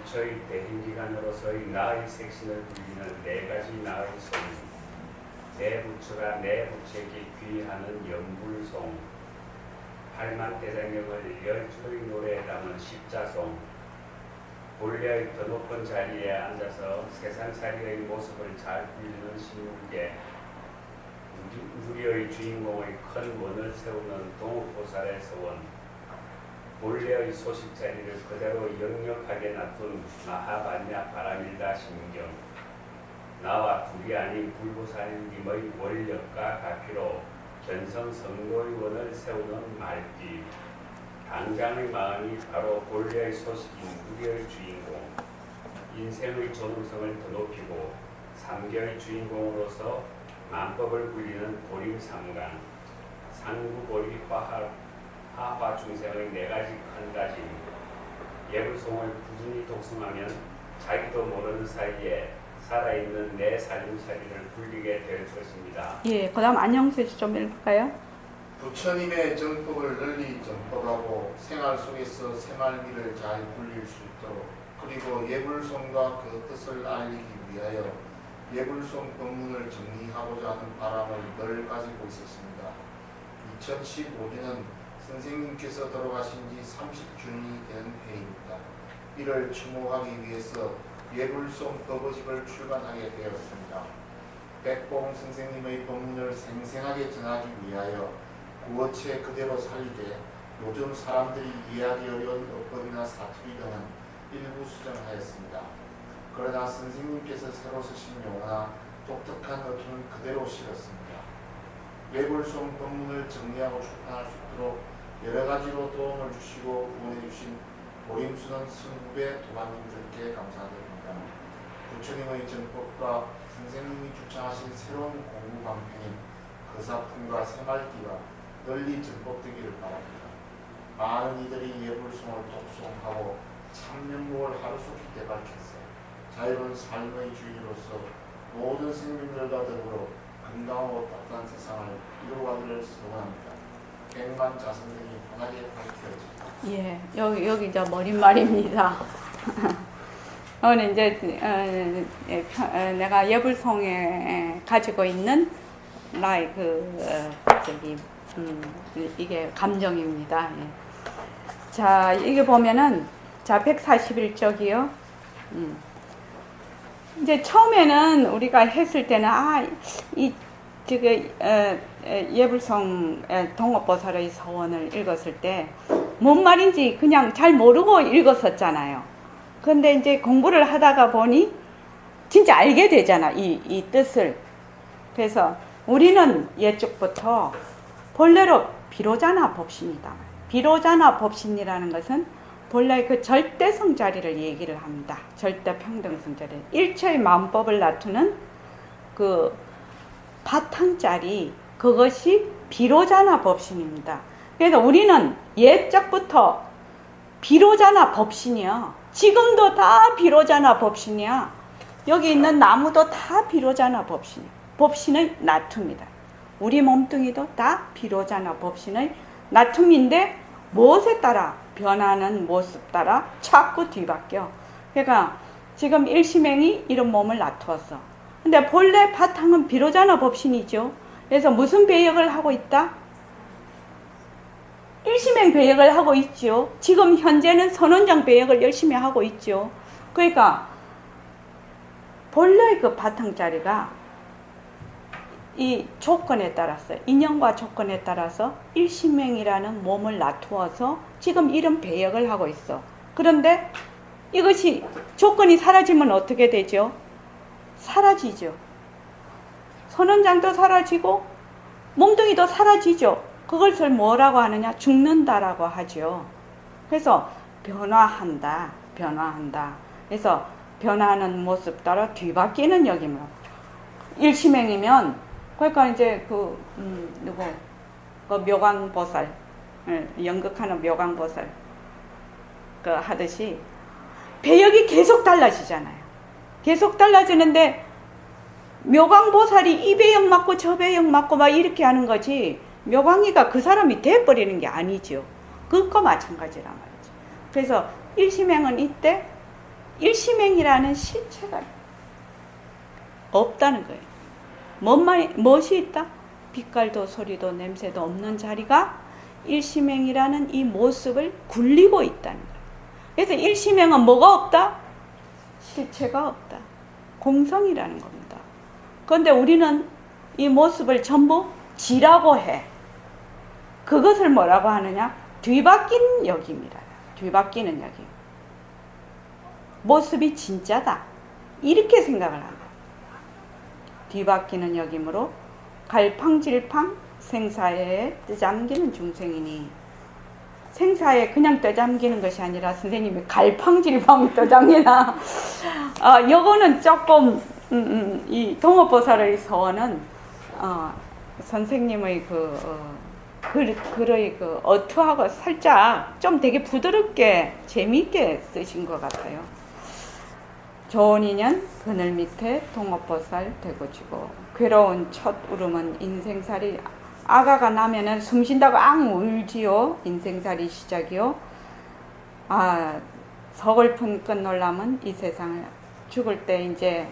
부처의 대행기관으로서의 나의 색신을 불리는 4가지 나의 소임 내 부처가 내 부처에게 귀하는 염불송 8만 대장경을 10줄의 노래에 담은 십자송 본래의 더 높은 자리에 앉아서 세상살이의 모습을 잘 불리는 신물계 우리의 주인공의 큰 원을 세우는 동업보살의 서원 본래의 소식자리를 그대로 역력하게 놔둔 마하반야 바라밀다 신경 나와 둘이 아닌 불보살님의 원력과 가피로 견성성도의 원을 세우는 말귀 당장의 마음이 바로 본래의 소식인 우리의 주인공 인생의 존엄성을 더 높이고 삼경의 주인공으로서 만법을 굴리는 보림삼강 상구보리 하화 중생의 4가지 큰 가짐 예불송을 꾸준히 독송하면 자기도 모르는 사이에 살아있는 내 살림살이를 굴리게 될 것입니다. 예, 그다음 안영수 씨 좀 읽을까요? 부처님의 정법을 널리 전법하고 생활 속에서 생활미를 잘 굴릴 수 있도록 그리고 예불송과 그 뜻을 알리기 위하여 예불송 법문을 정리하고자 하는 바람을 늘 가지고 있었습니다. 2015년은 선생님께서 돌아가신 지 30주년이 된 해입니다. 이를 추모하기 위해서 예불송 법어집을 출간하게 되었습니다. 백봉 선생님의 법문을 생생하게 전하기 위하여 구어체 그대로 살리되 요즘 사람들이 이해하기 어려운 어법이나 사투리 등은 일부 수정하였습니다. 그러나 선생님께서 새로 쓰신 용어나 독특한 어투는 그대로 실었습니다. 예불송 법문을 정리하고 출판할 수 있도록 여러 가지로 도움을 주시고 후원해 주신 보림수는 선후배 도반님들께 감사드립니다. 부처님의 정법과 선생님이 주창하신 새로운 공부 방편인 거사품과 새말기가 널리 전법되기를 바랍니다. 많은 이들이 예불송을 독송하고 참명목을 하루속히 밝혔어 자유로운 삶의 주인으로서 모든 생명들과 더불어 건강하고 따뜻한 세상을 이루어가기를 소원합니다. 100만 자성들이 환하게 밝혀집니다. 예, 여기 이제 머릿말입니다. 오늘 이제 내가 예불송에 가지고 있는 나의 이게 감정입니다. 예. 자, 이게 보면은 자 141쪽이요. 이제 처음에는 우리가 했을 때는 예불성 동업보살의 서원을 읽었을 때 뭔 말인지 그냥 잘 모르고 읽었었잖아요. 근데 이제 공부를 하다가 보니 진짜 알게 되잖아, 이 뜻을. 그래서 우리는 예쪽부터 본래로 비로자나 법신이다. 비로자나 법신이라는 것은 본래 그 절대성 자리를 얘기를 합니다. 절대평등성 자리. 일체의 마음법을 나투는 그 바탕 자리, 그것이 비로자나 법신입니다. 그래서 우리는 옛적부터 비로자나 법신이야. 지금도 다 비로자나 법신이야. 여기 있는 나무도 다 비로자나 법신이야. 법신의 나툼이다. 우리 몸뚱이도 다 비로자나 법신의 나툼인데 무엇에 따라 변하는 모습 따라 자꾸 뒤바뀌어. 그러니까 지금 일심행이 이런 몸을 나투었어. 근데 본래 바탕은 비로자나 법신이죠. 그래서 무슨 배역을 하고 있다? 일심행 배역을 하고 있죠. 지금 현재는 선원장 배역을 열심히 하고 있죠. 그러니까 본래 그 바탕 자리가 이 조건에 따라서, 인연과 조건에 따라서 일심행이라는 몸을 나투어서 지금 이런 배역을 하고 있어. 그런데 이것이 조건이 사라지면 어떻게 되죠? 사라지죠. 선원장도 사라지고 몸뚱이도 사라지죠. 그것을 뭐라고 하느냐? 죽는다라고 하죠. 그래서 변화한다. 그래서 변하는 모습 따라 뒤바뀌는 역이므로 일심행이면, 그러니까 이제 그 묘광보살, 연극하는 묘광보살 그 하듯이 배역이 계속 달라지잖아요. 계속 달라지는데 묘광보살이 이 배역 맞고 저 배역 맞고 막 이렇게 하는 거지, 묘광이가 그 사람이 돼버리는 게 아니죠. 그것과 마찬가지란 말이죠. 그래서 일심행은 이때 일심행이라는 실체가 없다는 거예요. 무엇이 있다? 빛깔도 소리도 냄새도 없는 자리가 일심행이라는 이 모습을 굴리고 있다는 거예요. 그래서 일심행은 뭐가 없다? 실체가 없다. 공성이라는 겁니다. 그런데 우리는 이 모습을 전부 지라고 해. 그것을 뭐라고 하느냐? 뒤바뀐 역입니다. 뒤바뀌는 역임. 모습이 진짜다. 이렇게 생각을 합니다. 뒤바뀌는 역이므로 갈팡질팡 생사에 뜨잠기는 중생이니, 생사에 그냥 떠잠기는 것이 아니라 선생님이 갈팡질팡 떠잠기나. 요거는 조금 이 동업보살의 서원은 선생님의 글의 그 어투하고 살짝 좀 되게 부드럽게 재미있게 쓰신 것 같아요. 좋은 인연 그늘 밑에 동업보살 되고지고, 괴로운 첫 울음은 인생살이, 아가가 나면은 숨 쉰다고 앙 울지요. 인생살이 시작이요. 서글픈 끝놀람은 이 세상을, 죽을 때 이제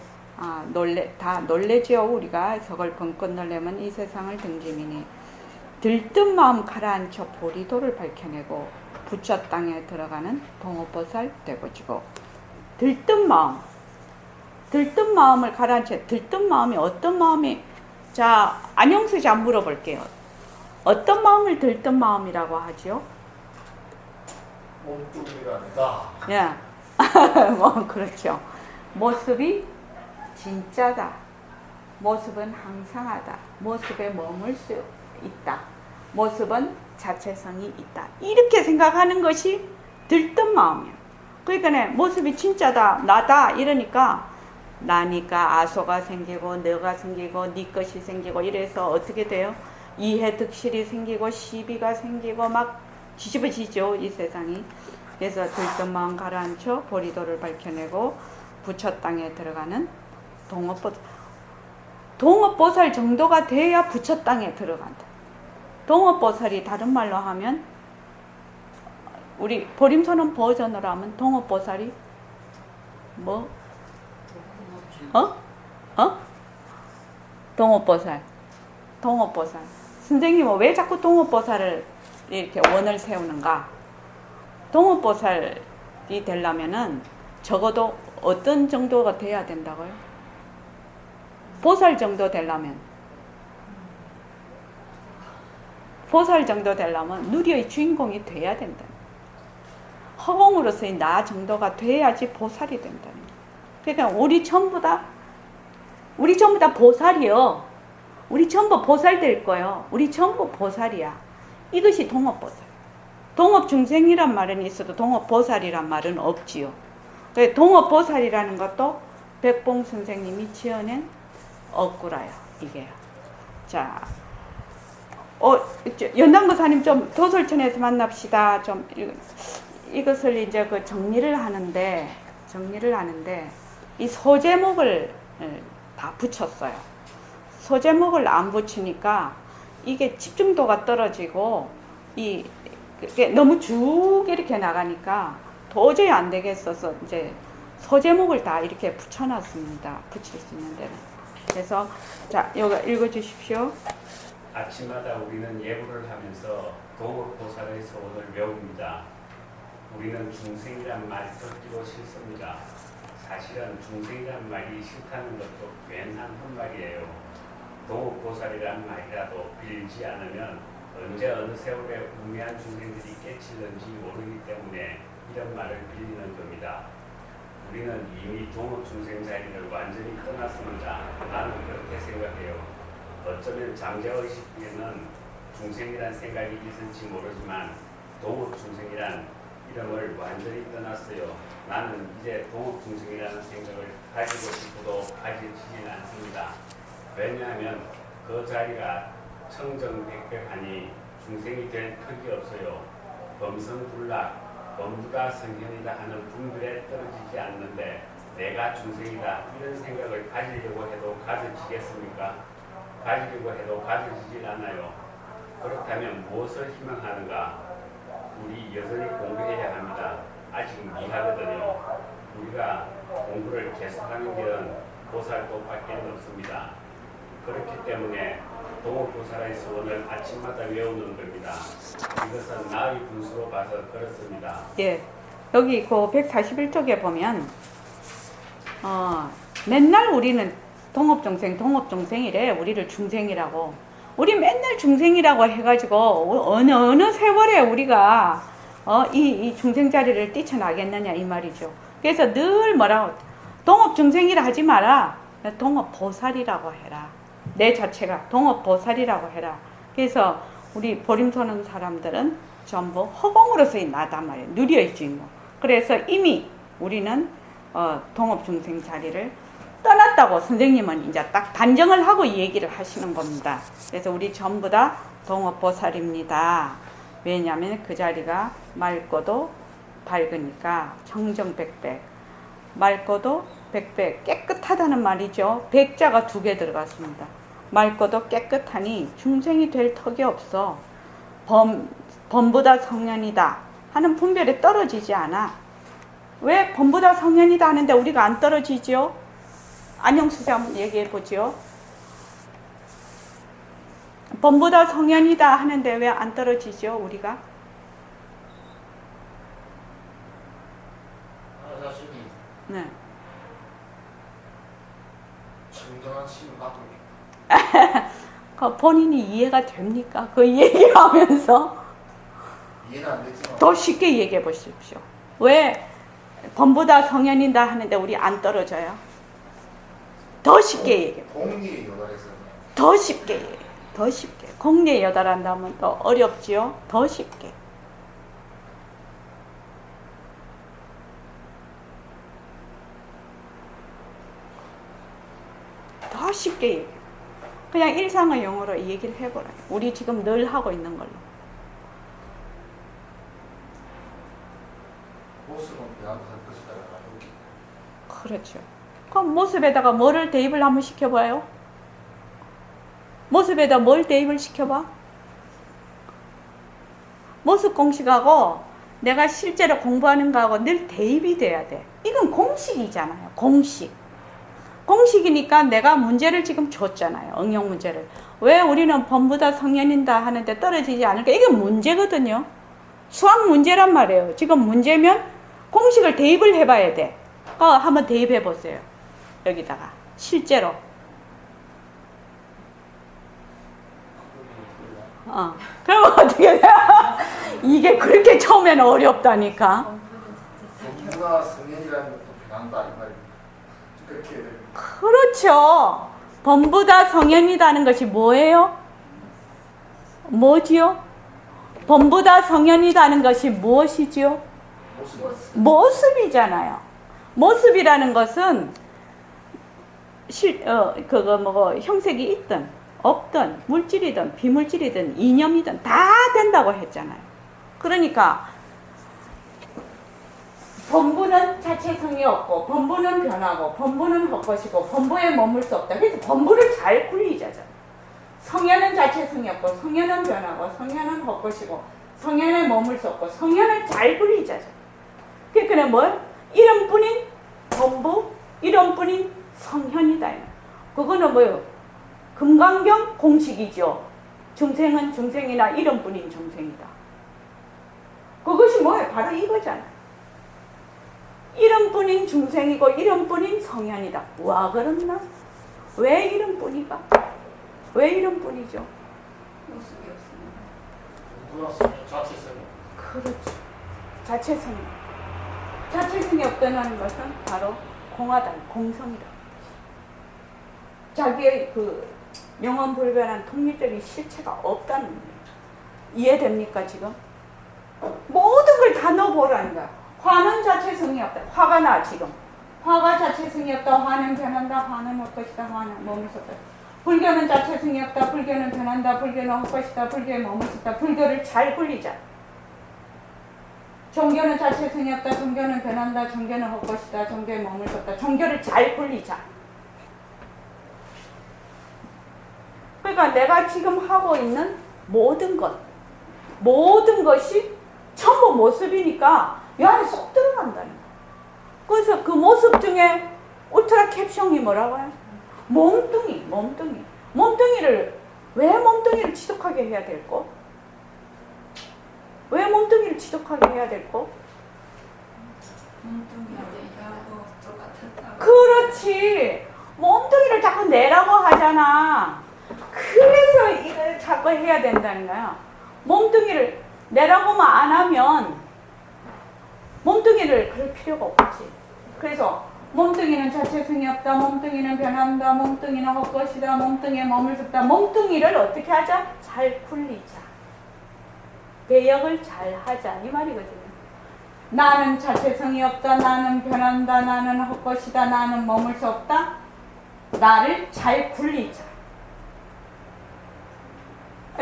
다 놀래지요. 우리가 서글픈 끝놀람은 이 세상을 등짐이니, 들뜬 마음 가라앉혀 보리도를 밝혀내고 부처 땅에 들어가는 동업보살 되고지고. 들뜬 마음을 가라앉혀. 들뜬 마음이 어떤 마음이, 자, 안영수 씨 한번 물어볼게요. 어떤 마음을 들뜬 마음이라고 하죠? 몸뚱이란다. 예. 뭐 그렇죠. 모습이 진짜다. 모습은 항상하다. 모습에 머물 수 있다. 모습은 자체성이 있다. 이렇게 생각하는 것이 들뜬 마음이에요. 그러니까 모습이 진짜다, 나다 이러니까, 나니까 아소가 생기고 너가 생기고 네 것이 생기고 이래서 어떻게 돼요? 이해득실이 생기고 시비가 생기고 막 뒤집어지죠, 이 세상이. 그래서 들뜬 마음 가라앉혀 보리도를 밝혀내고 부처 땅에 들어가는 동업보살 정도가 돼야 부처 땅에 들어간다. 동업보살이 다른 말로 하면, 우리 보림선언 버전으로 하면 동업보살이 뭐? 동업보살. 선생님은 왜 자꾸 동업보살을 이렇게 원을 세우는가? 동업보살이 되려면은 적어도 어떤 정도가 돼야 된다고요? 보살 정도 되려면 누리의 주인공이 돼야 된다. 허공으로서의 나 정도가 돼야지 보살이 된다. 그러니까 우리 전부 다 보살이요. 우리 전부 보살 될 거예요. 우리 전부 보살이야. 이것이 동업보살. 동업중생이란 말은 있어도 동업보살이란 말은 없지요. 동업보살이라는 것도 백봉 선생님이 지어낸 억구라요. 이게요. 자, 연당도사님 좀 도솔천에서 만납시다. 좀 이것을 이제 그 정리를 하는데 이 소제목을 다 붙였어요. 소제목을 안 붙이니까 이게 집중도가 떨어지고 이게 너무 쭉 이렇게 나가니까 도저히 안 되겠어서 이제 소제목을 다 이렇게 붙여놨습니다. 붙일 수 있는 데는. 그래서 자, 이거 읽어주십시오. 아침마다 우리는 예불을 하면서 동업보살의 소원을 외웁니다. 우리는 중생이란 말이 듣기도 싫습니다. 사실은 중생이란 말이 싫다는 것도 괜한 헛말이에요. 동업보살이란 말이라도 빌지 않으면 언제 어느 세월에 우매한 중생들이 깨칠는지 모르기 때문에 이런 말을 빌리는 겁니다. 우리는 이미 동업중생 자리를 완전히 떠났습니다. 나는 그렇게 생각해요. 어쩌면 잠재의식에는 중생이란 생각이 있을지 모르지만 동업중생이란 이름을 완전히 떠났어요. 나는 이제 동업중생이라는 생각을 가지고 싶어도 가지지는 않습니다. 왜냐하면 그 자리가 청정백백하니 중생이 될 턱이 없어요. 범성불락, 범부가 성현이다 하는 분별에 떨어지지 않는데 내가 중생이다 이런 생각을 가지려고 해도 가져지겠습니까? 가지려고 해도 가져지질 않아요. 그렇다면 무엇을 희망하는가? 우리 여전히 공부해야 합니다. 아직 미하거든요. 우리가 공부를 계속하는 길은 보살도밖에 없습니다. 그렇기 때문에 동업보살의 소원을 아침마다 외우는 겁니다. 이것은 나의 분수로 봐서 그렇습니다. 예, 여기 그 141쪽에 보면 맨날 우리는 동업중생이래. 우리를 중생이라고. 우리 맨날 중생이라고 해가지고 어느 세월에 우리가 이 중생 자리를 뛰쳐나겠느냐 이 말이죠. 그래서 늘 뭐라고 동업중생이라 하지 마라. 동업보살이라고 해라. 내 자체가 동업보살이라고 해라. 그래서 우리 보림소는 사람들은 전부 허공으로서의 나단 말이에요. 누리의 주인공. 그래서 이미 우리는 동업중생 자리를 떠났다고 선생님은 이제 딱 단정을 하고 이 얘기를 하시는 겁니다. 그래서 우리 전부 다 동업보살입니다. 왜냐하면 그 자리가 맑고도 밝으니까 청정백백. 맑고도 백백, 깨끗하다는 말이죠. 백자가 2개 들어갔습니다. 맑고도 깨끗하니 중생이 될 턱이 없어. 범보다 성년이다 하는 분별에 떨어지지 않아. 왜 범보다 성년이다 하는데 우리가 안 떨어지죠? 안영수자 한번 얘기해 보죠. 범보다 성년이다 하는데 왜 안 떨어지죠? 우리가? 자신이 네. 정정한 신을 갖고 그 본인이 이해가 됩니까? 그 얘기하면서 이해는 안 되지만 더 쉽게 얘기해 보십시오. 왜 범보다 성년이다 하는데 우리 안 떨어져요? 더 쉽게 얘기해. 공리에 요달해서 더 쉽게 얘기해. 더 쉽게. 공리에 여달한다면 더 어렵지요? 더 쉽게. 더 쉽게 얘기해. 그냥 일상의 용어로 이 얘기를 해보라요. 우리 지금 늘 하고 있는 걸로. 모습은 배합할 것이다라고 이렇게 그렇죠. 그럼 모습에다가 뭐를 대입을 한번 시켜봐요? 모습에다 뭘 대입을 시켜봐? 모습 공식하고 내가 실제로 공부하는 거하고 늘 대입이 돼야 돼. 이건 공식이잖아요. 공식. 공식이니까 내가 문제를 지금 줬잖아요. 응용 문제를. 왜 우리는 범보다 성년이다 하는데 떨어지지 않을까? 이게 문제거든요. 수학 문제란 말이에요. 지금 문제면 공식을 대입을 해봐야 돼. 한번 대입해 보세요. 여기다가 실제로. 그럼 어떻게 돼요? 이게 그렇게 처음에는 어렵다니까. 범부나 성현이라는 것도 변한다 이 말입니다. 그렇게 해야 됩니다. 그렇죠. 범부다 성현이라는 것이 뭐예요? 뭐지요? 범부다 성현이라는 것이 무엇이지요? 모습이잖아요. 모습이라는 것은 형색이 있든 없든 물질이든 비물질이든 이념이든 다 된다고 했잖아요. 그러니까 범부는 자체성이 없고 범부는 변하고 범부는 헛것이고 범부에 머물 수 없다. 그래서 범부를 잘 굴리자잖아. 성현은 자체성이 없고 성현은 변하고 성현은 헛것이고 성현에 머물 수 없고 성현을 잘 굴리자잖아. 그러니까 뭐 이름뿐인 범부, 이름뿐인 성현이다. 그거는 뭐요? 금강경 공식이죠. 중생은 중생이나 이름뿐인 중생이다. 그것이 뭐예요? 바로 이거잖아. 이름뿐인 중생이고 이름뿐인 성현이다. 와 그렇나? 왜 이름뿐이가? 왜 이름뿐이죠? 모습이 없습니다. 범부나 성현 자체성이 그렇죠. 자체성이. 자체성이 없다는 것은 바로 공하다, 공성이다. 자기의 그 영원불변한 통일적인 실체가 없다는 거예요. 이해됩니까 지금? 모든 걸 다 넣어보라는 거야. 화는 자체성이 없다. 화가 나 지금. 화가 자체성이 없다. 화는 변한다. 화는 헛것이다. 화는 머물 수 없다. 불교는 자체성이 없다. 불교는 변한다. 불교는 헛것이다. 불교에 머물 수 없다. 불교를 잘 굴리자. 종교는 자체성이 없다. 종교는 변한다. 종교는 헛것이다. 종교에 머물 수 없다. 종교를 잘 굴리자. 그러니까 내가 지금 하고 있는 모든 것이 전부 모습이니까 이 안에 쏙 들어간다는 거야. 그래서 그 모습 중에 울트라 캡션이 뭐라고요? 몸뚱이를 왜 몸뚱이를 지독하게 해야 될까? 왜 몸뚱이를 지독하게 해야 될까? 몸뚱이하고 똑같았다. 그렇지. 몸뚱이를 자꾸 내라고 하잖아. 그래서 이걸 자꾸 해야 된다는 거야. 몸뚱이를 내라고만 안 하면 몸뚱이를 그럴 필요가 없지. 그래서 몸뚱이는 자체성이 없다. 몸뚱이는 변한다. 몸뚱이는 헛것이다. 몸뚱이에 머물 수 없다. 몸뚱이를 어떻게 하자? 잘 굴리자. 배역을 잘 하자. 이 말이거든요. 나는 자체성이 없다. 나는 변한다. 나는 헛것이다. 나는 머물 수 없다. 나를 잘 굴리자.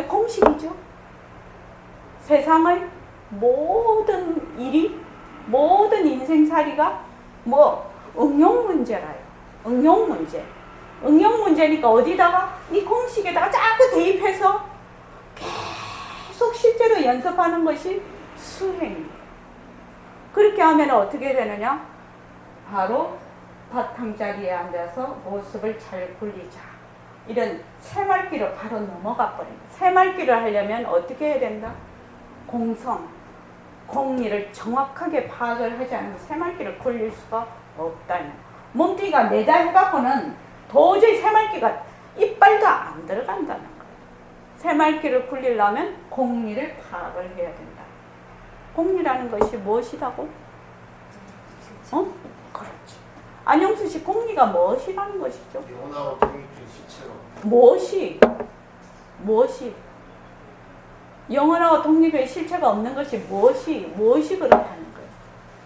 공식이죠. 세상의 모든 일이, 모든 인생살이가 응용 문제라요. 응용 문제. 응용 문제니까 어디다가? 이 공식에다가 자꾸 대입해서 계속 실제로 연습하는 것이 수행이에요. 그렇게 하면 어떻게 되느냐? 바로 바탕자리에 앉아서 모습을 잘 굴리자. 이런 새말귀로 바로 넘어가 버립니다. 새말귀를 하려면 어떻게 해야 된다? 공성, 공리를 정확하게 파악을 하지 않으면 새말귀를 굴릴 수가 없다는. 몸뚱이가 내다 해갖고는 도저히 새말귀가 이빨도 안 들어간다는 거예요. 새말귀를 굴리려면 공리를 파악을 해야 된다. 공리라는 것이 무엇이라고? 그렇지. 안영수 씨, 공리가 무엇이라는 것이죠? 영원하고 독립된 실체로 무엇이 영원하고 독립의 실체가 없는 것이 무엇이 그렇다는 거예요?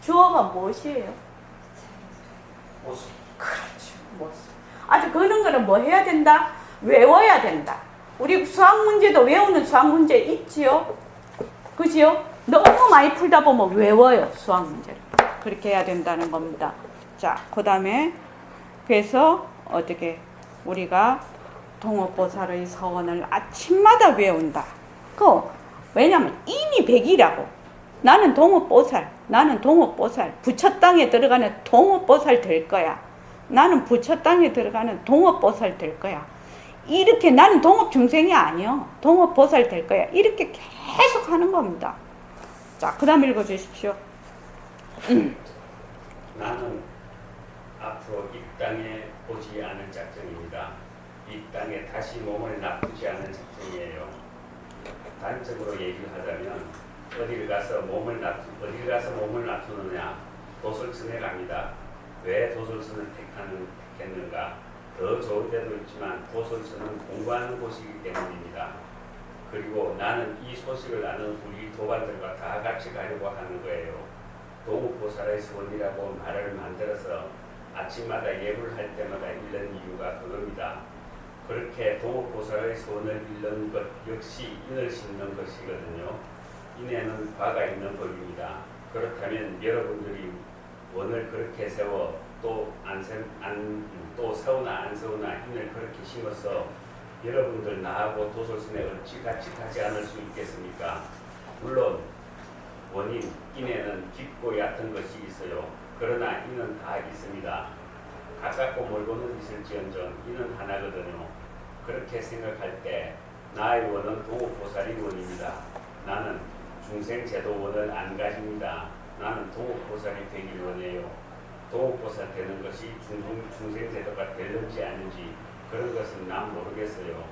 주어가 무엇이에요? 모습. 그렇죠. 모습. 아주 그런 거는 뭐 해야 된다? 외워야 된다. 우리 수학 문제도 외우는 수학 문제 있지요? 그지요? 너무 많이 풀다 보면 외워요, 수학 문제를. 그렇게 해야 된다는 겁니다. 자, 그 다음에 그래서 어떻게 우리가 동업보살의 서원을 아침마다 외운다. 왜냐면 이미 100이라고. 나는 동업보살, 부처 땅에 들어가는 동업보살 될 거야. 나는 부처 땅에 들어가는 동업보살 될 거야. 이렇게 나는 동업중생이 아니요. 동업보살 될 거야. 이렇게 계속 하는 겁니다. 자, 그 다음 읽어주십시오. 나는 앞으로 이 땅에 오지 않을 작정입니다. 이 땅에 다시 몸을 놔두지 않을 작정이에요. 단적으로 얘기하자면 어딜 가서 몸을 놔두느냐? 도솔천에 갑니다. 왜 도솔천을 택했는가? 더 좋은 데도 있지만 도솔천은 공부하는 곳이기 때문입니다. 그리고 나는 이 소식을 아는 우리 도반들과 다 같이 가려고 하는 거예요. 동우보살의 소원이라고 말을 만들어서 아침마다 예불 할 때마다 읽는 이유가 그겁니다. 그렇게 동우보살의 소원을 읽는 것 역시 인을 심는 것이거든요. 인에는 과가 있는 법입니다. 그렇다면 여러분들이 원을 그렇게 세워 또 세우나 안 세우나 인을 그렇게 심어서 여러분들 나하고 도솔선에 어찌같이 가지 않을 수 있겠습니까? 물론 원인, 인에는 깊고 얕은 것이 있어요. 그러나 인은 다 있습니다. 가깝고 멀고는 있을지언정 인은 하나거든요. 그렇게 생각할 때 나의 원은 동우보살이 원입니다. 나는 중생제도 원을 안 가집니다. 나는 동우보살이 되길 원해요. 동우보살 되는 것이 중생제도가 되는지 아닌지 그런 것은 난 모르겠어요.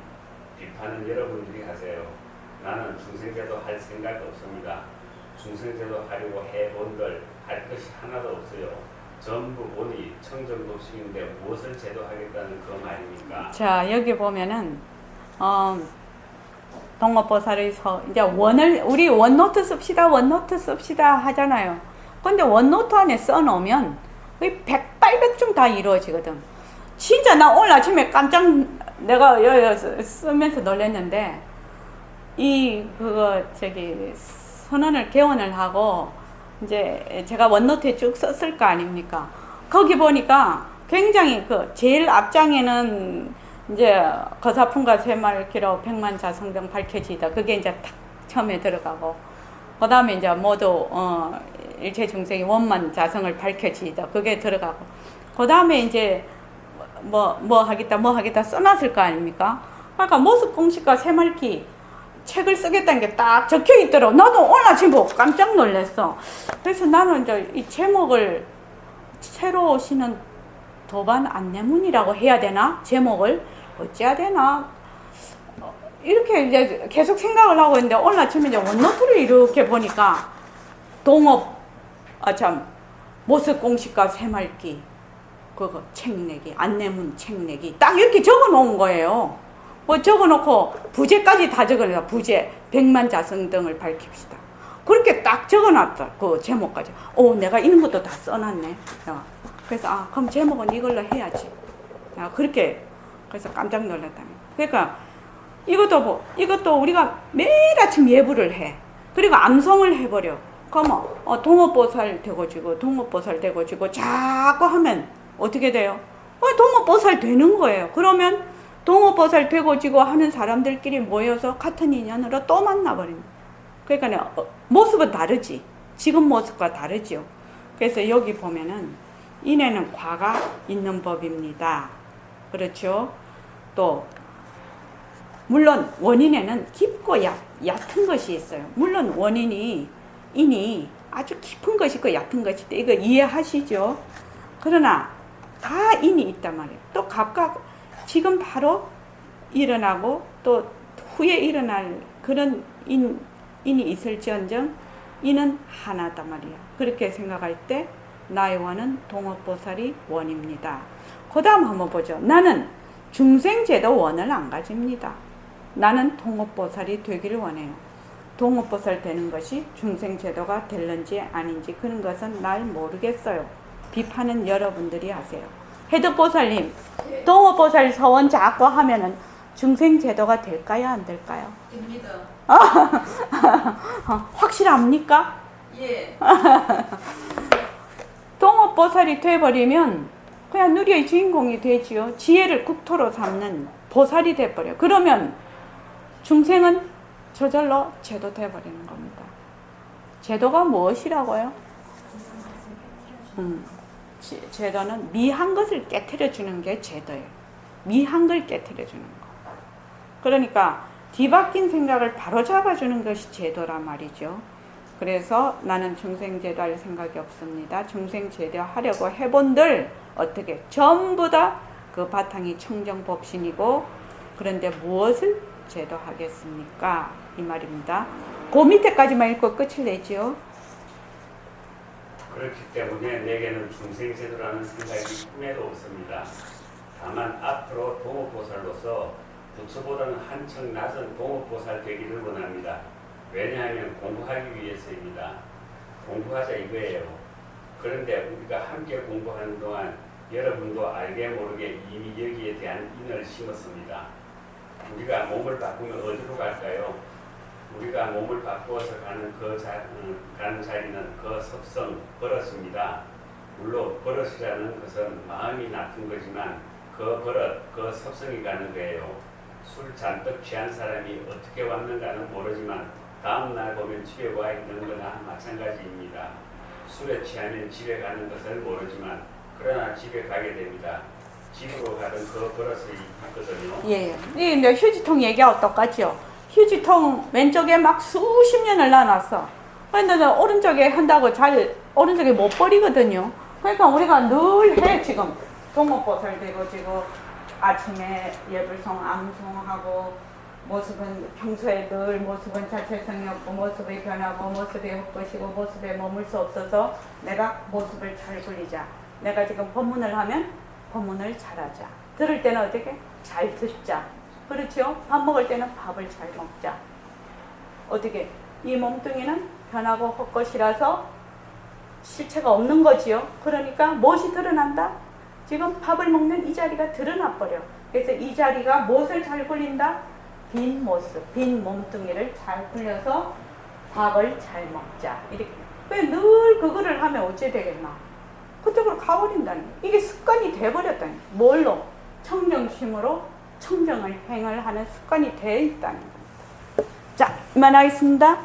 비판은 여러분들이 하세요. 나는 중생제도 할 생각 없습니다. 중생제도 하려고 해본들 할 것이 하나도 없어요. 전부 보니 청정도식인데 무엇을 제도하겠다는 그 말입니까? 자, 여기 보면은 동업보살의 이제 우리 원노트 씁시다 하잖아요. 근데 원노트 안에 써놓으면 거의 100~800중 다 이루어지거든. 진짜 나 오늘 아침에 내가 여기 쓰면서 놀랐는데 선언을 개원을 하고 이제 제가 원노트에 쭉 썼을 거 아닙니까? 거기 보니까 굉장히 제일 앞장에는 이제 거사품과 새말기로 백만자성등 밝혀지다. 그게 이제 탁 처음에 들어가고, 그 다음에 이제 모두 일체 중생이 원만자성을 밝혀지다. 그게 들어가고, 그 다음에 이제 뭐 하겠다 써놨을 거 아닙니까? 그러니까 모습공식과 새말기 책을 쓰겠다는 게 딱 적혀 있더라고. 나도 오늘 아침 보고 깜짝 놀랐어. 그래서 나는 이제 이 제목을 새로 오시는 도반 안내문이라고 해야 되나? 제목을 어찌해야 되나? 이렇게 이제 계속 생각을 하고 있는데 오늘 아침에 이제 원노트를 이렇게 보니까 모습공식과 새말기 그거 책 내기, 안내문 책 내기 딱 이렇게 적어 놓은 거예요. 적어 놓고 부제까지 다 적어 놔. 부제 백만자성등을 밝힙시다. 그렇게 딱 적어 놨다. 그 제목까지. 내가 이런 것도 다 써놨네. 그래서 그럼 제목은 이걸로 해야지. 그렇게 그래서 깜짝 놀랐다. 그러니까 이것도 우리가 매일 아침 예불을 해. 그리고 암송을 해버려. 그러면 동업보살 되고지고 자꾸 하면 어떻게 돼요? 동업보살 되는 거예요. 그러면 동업보살 되고지고 하는 사람들끼리 모여서 같은 인연으로 또 만나버립니다. 그러니까 모습은 다르지. 지금 모습과 다르죠. 그래서 여기 보면은 인에는 과가 있는 법입니다. 그렇죠? 또 물론 원인에는 깊고 얕은 것이 있어요. 물론 인이 아주 깊은 것이 있고 얕은 것이 있다. 이거 이해하시죠? 그러나 다 인이 있단 말이에요. 또 각각 지금 바로 일어나고 또 후에 일어날 그런 인이 있을지언정 인은 하나단 말이야. 그렇게 생각할 때 나의 원은 동업보살이 원입니다. 그 다음 한번 보죠. 나는 중생제도 원을 안 가집니다. 나는 동업보살이 되기를 원해요. 동업보살 되는 것이 중생제도가 될는지 아닌지 그런 것은 날 모르겠어요. 비판은 여러분들이 하세요. 해덕보살님, 동업보살 서원 자꾸 하면은 중생제도가 될까요? 안 될까요? 됩니다. 확실합니까? 예. 동업보살이 돼버리면 그냥 누리의 주인공이 되지요. 지혜를 국토로 삼는 보살이 돼버려. 그러면 중생은 저절로 제도 돼버리는 겁니다. 제도가 무엇이라고요? 제도는 미한 것을 깨트려주는 게 제도예요. 미한 걸 깨트려주는 거. 그러니까 뒤바뀐 생각을 바로 잡아주는 것이 제도란 말이죠. 그래서 나는 중생제도 할 생각이 없습니다. 중생제도 하려고 해본들 어떻게 전부 다 그 바탕이 청정법신이고 그런데 무엇을 제도하겠습니까? 이 말입니다. 그 밑에까지만 읽고 끝을 내지요. 그렇기 때문에 내게는 중생제도라는 생각이 꿈에도 없습니다. 다만 앞으로 동업보살로서 부처보다는 한층 낮은 동업보살 되기를 원합니다. 왜냐하면 공부하기 위해서입니다. 공부하자 이거예요. 그런데 우리가 함께 공부하는 동안 여러분도 알게 모르게 이미 여기에 대한 인을 심었습니다. 우리가 몸을 바꾸면 어디로 갈까요? 우리가 몸을 바꾸어서 가는 가는 자리는 그 섭성, 버릇입니다. 물론 버릇이라는 것은 마음이 나쁜 거지만 그 버릇, 그 섭성이 가는 거예요. 술 잔뜩 취한 사람이 어떻게 왔는가는 모르지만 다음날 보면 집에 와 있는 거나 마찬가지입니다. 술에 취하면 집에 가는 것을 모르지만 그러나 집에 가게 됩니다. 집으로 가던 그 버릇이 있거든요. 예. 이제 휴지통 얘기하고 똑같죠. 휴지통 왼쪽에 막 수십 년을 놔놨어. 근데 오른쪽에 한다고 오른쪽에 못 버리거든요. 그러니까 우리가 늘 해, 지금. 동업보살 되고, 지금 아침에 예불송, 암송하고, 모습은 평소에 늘 모습은 자체성이 없고, 모습이 변하고, 모습이 헛것이고, 모습에 머물 수 없어서 내가 모습을 잘 굴리자. 내가 지금 법문을 하면 법문을 잘하자. 들을 때는 어떻게? 잘 듣자. 그렇죠? 밥 먹을 때는 밥을 잘 먹자. 어떻게? 이 몸뚱이는 변하고 헛것이라서 실체가 없는 거지요. 그러니까 무엇이 드러난다? 지금 밥을 먹는 이 자리가 드러나 버려. 그래서 이 자리가 무엇을 잘 굴린다? 빈 모습, 빈 몸뚱이를 잘 굴려서 밥을 잘 먹자. 이렇게. 왜 늘 그거를 하면 어찌 되겠나? 그쪽으로 가버린다니. 이게 습관이 돼버렸다니. 뭘로? 청정심으로 청정을 행을 하는 습관이 돼 있다는 겁니다. 자, 이만하겠습니다.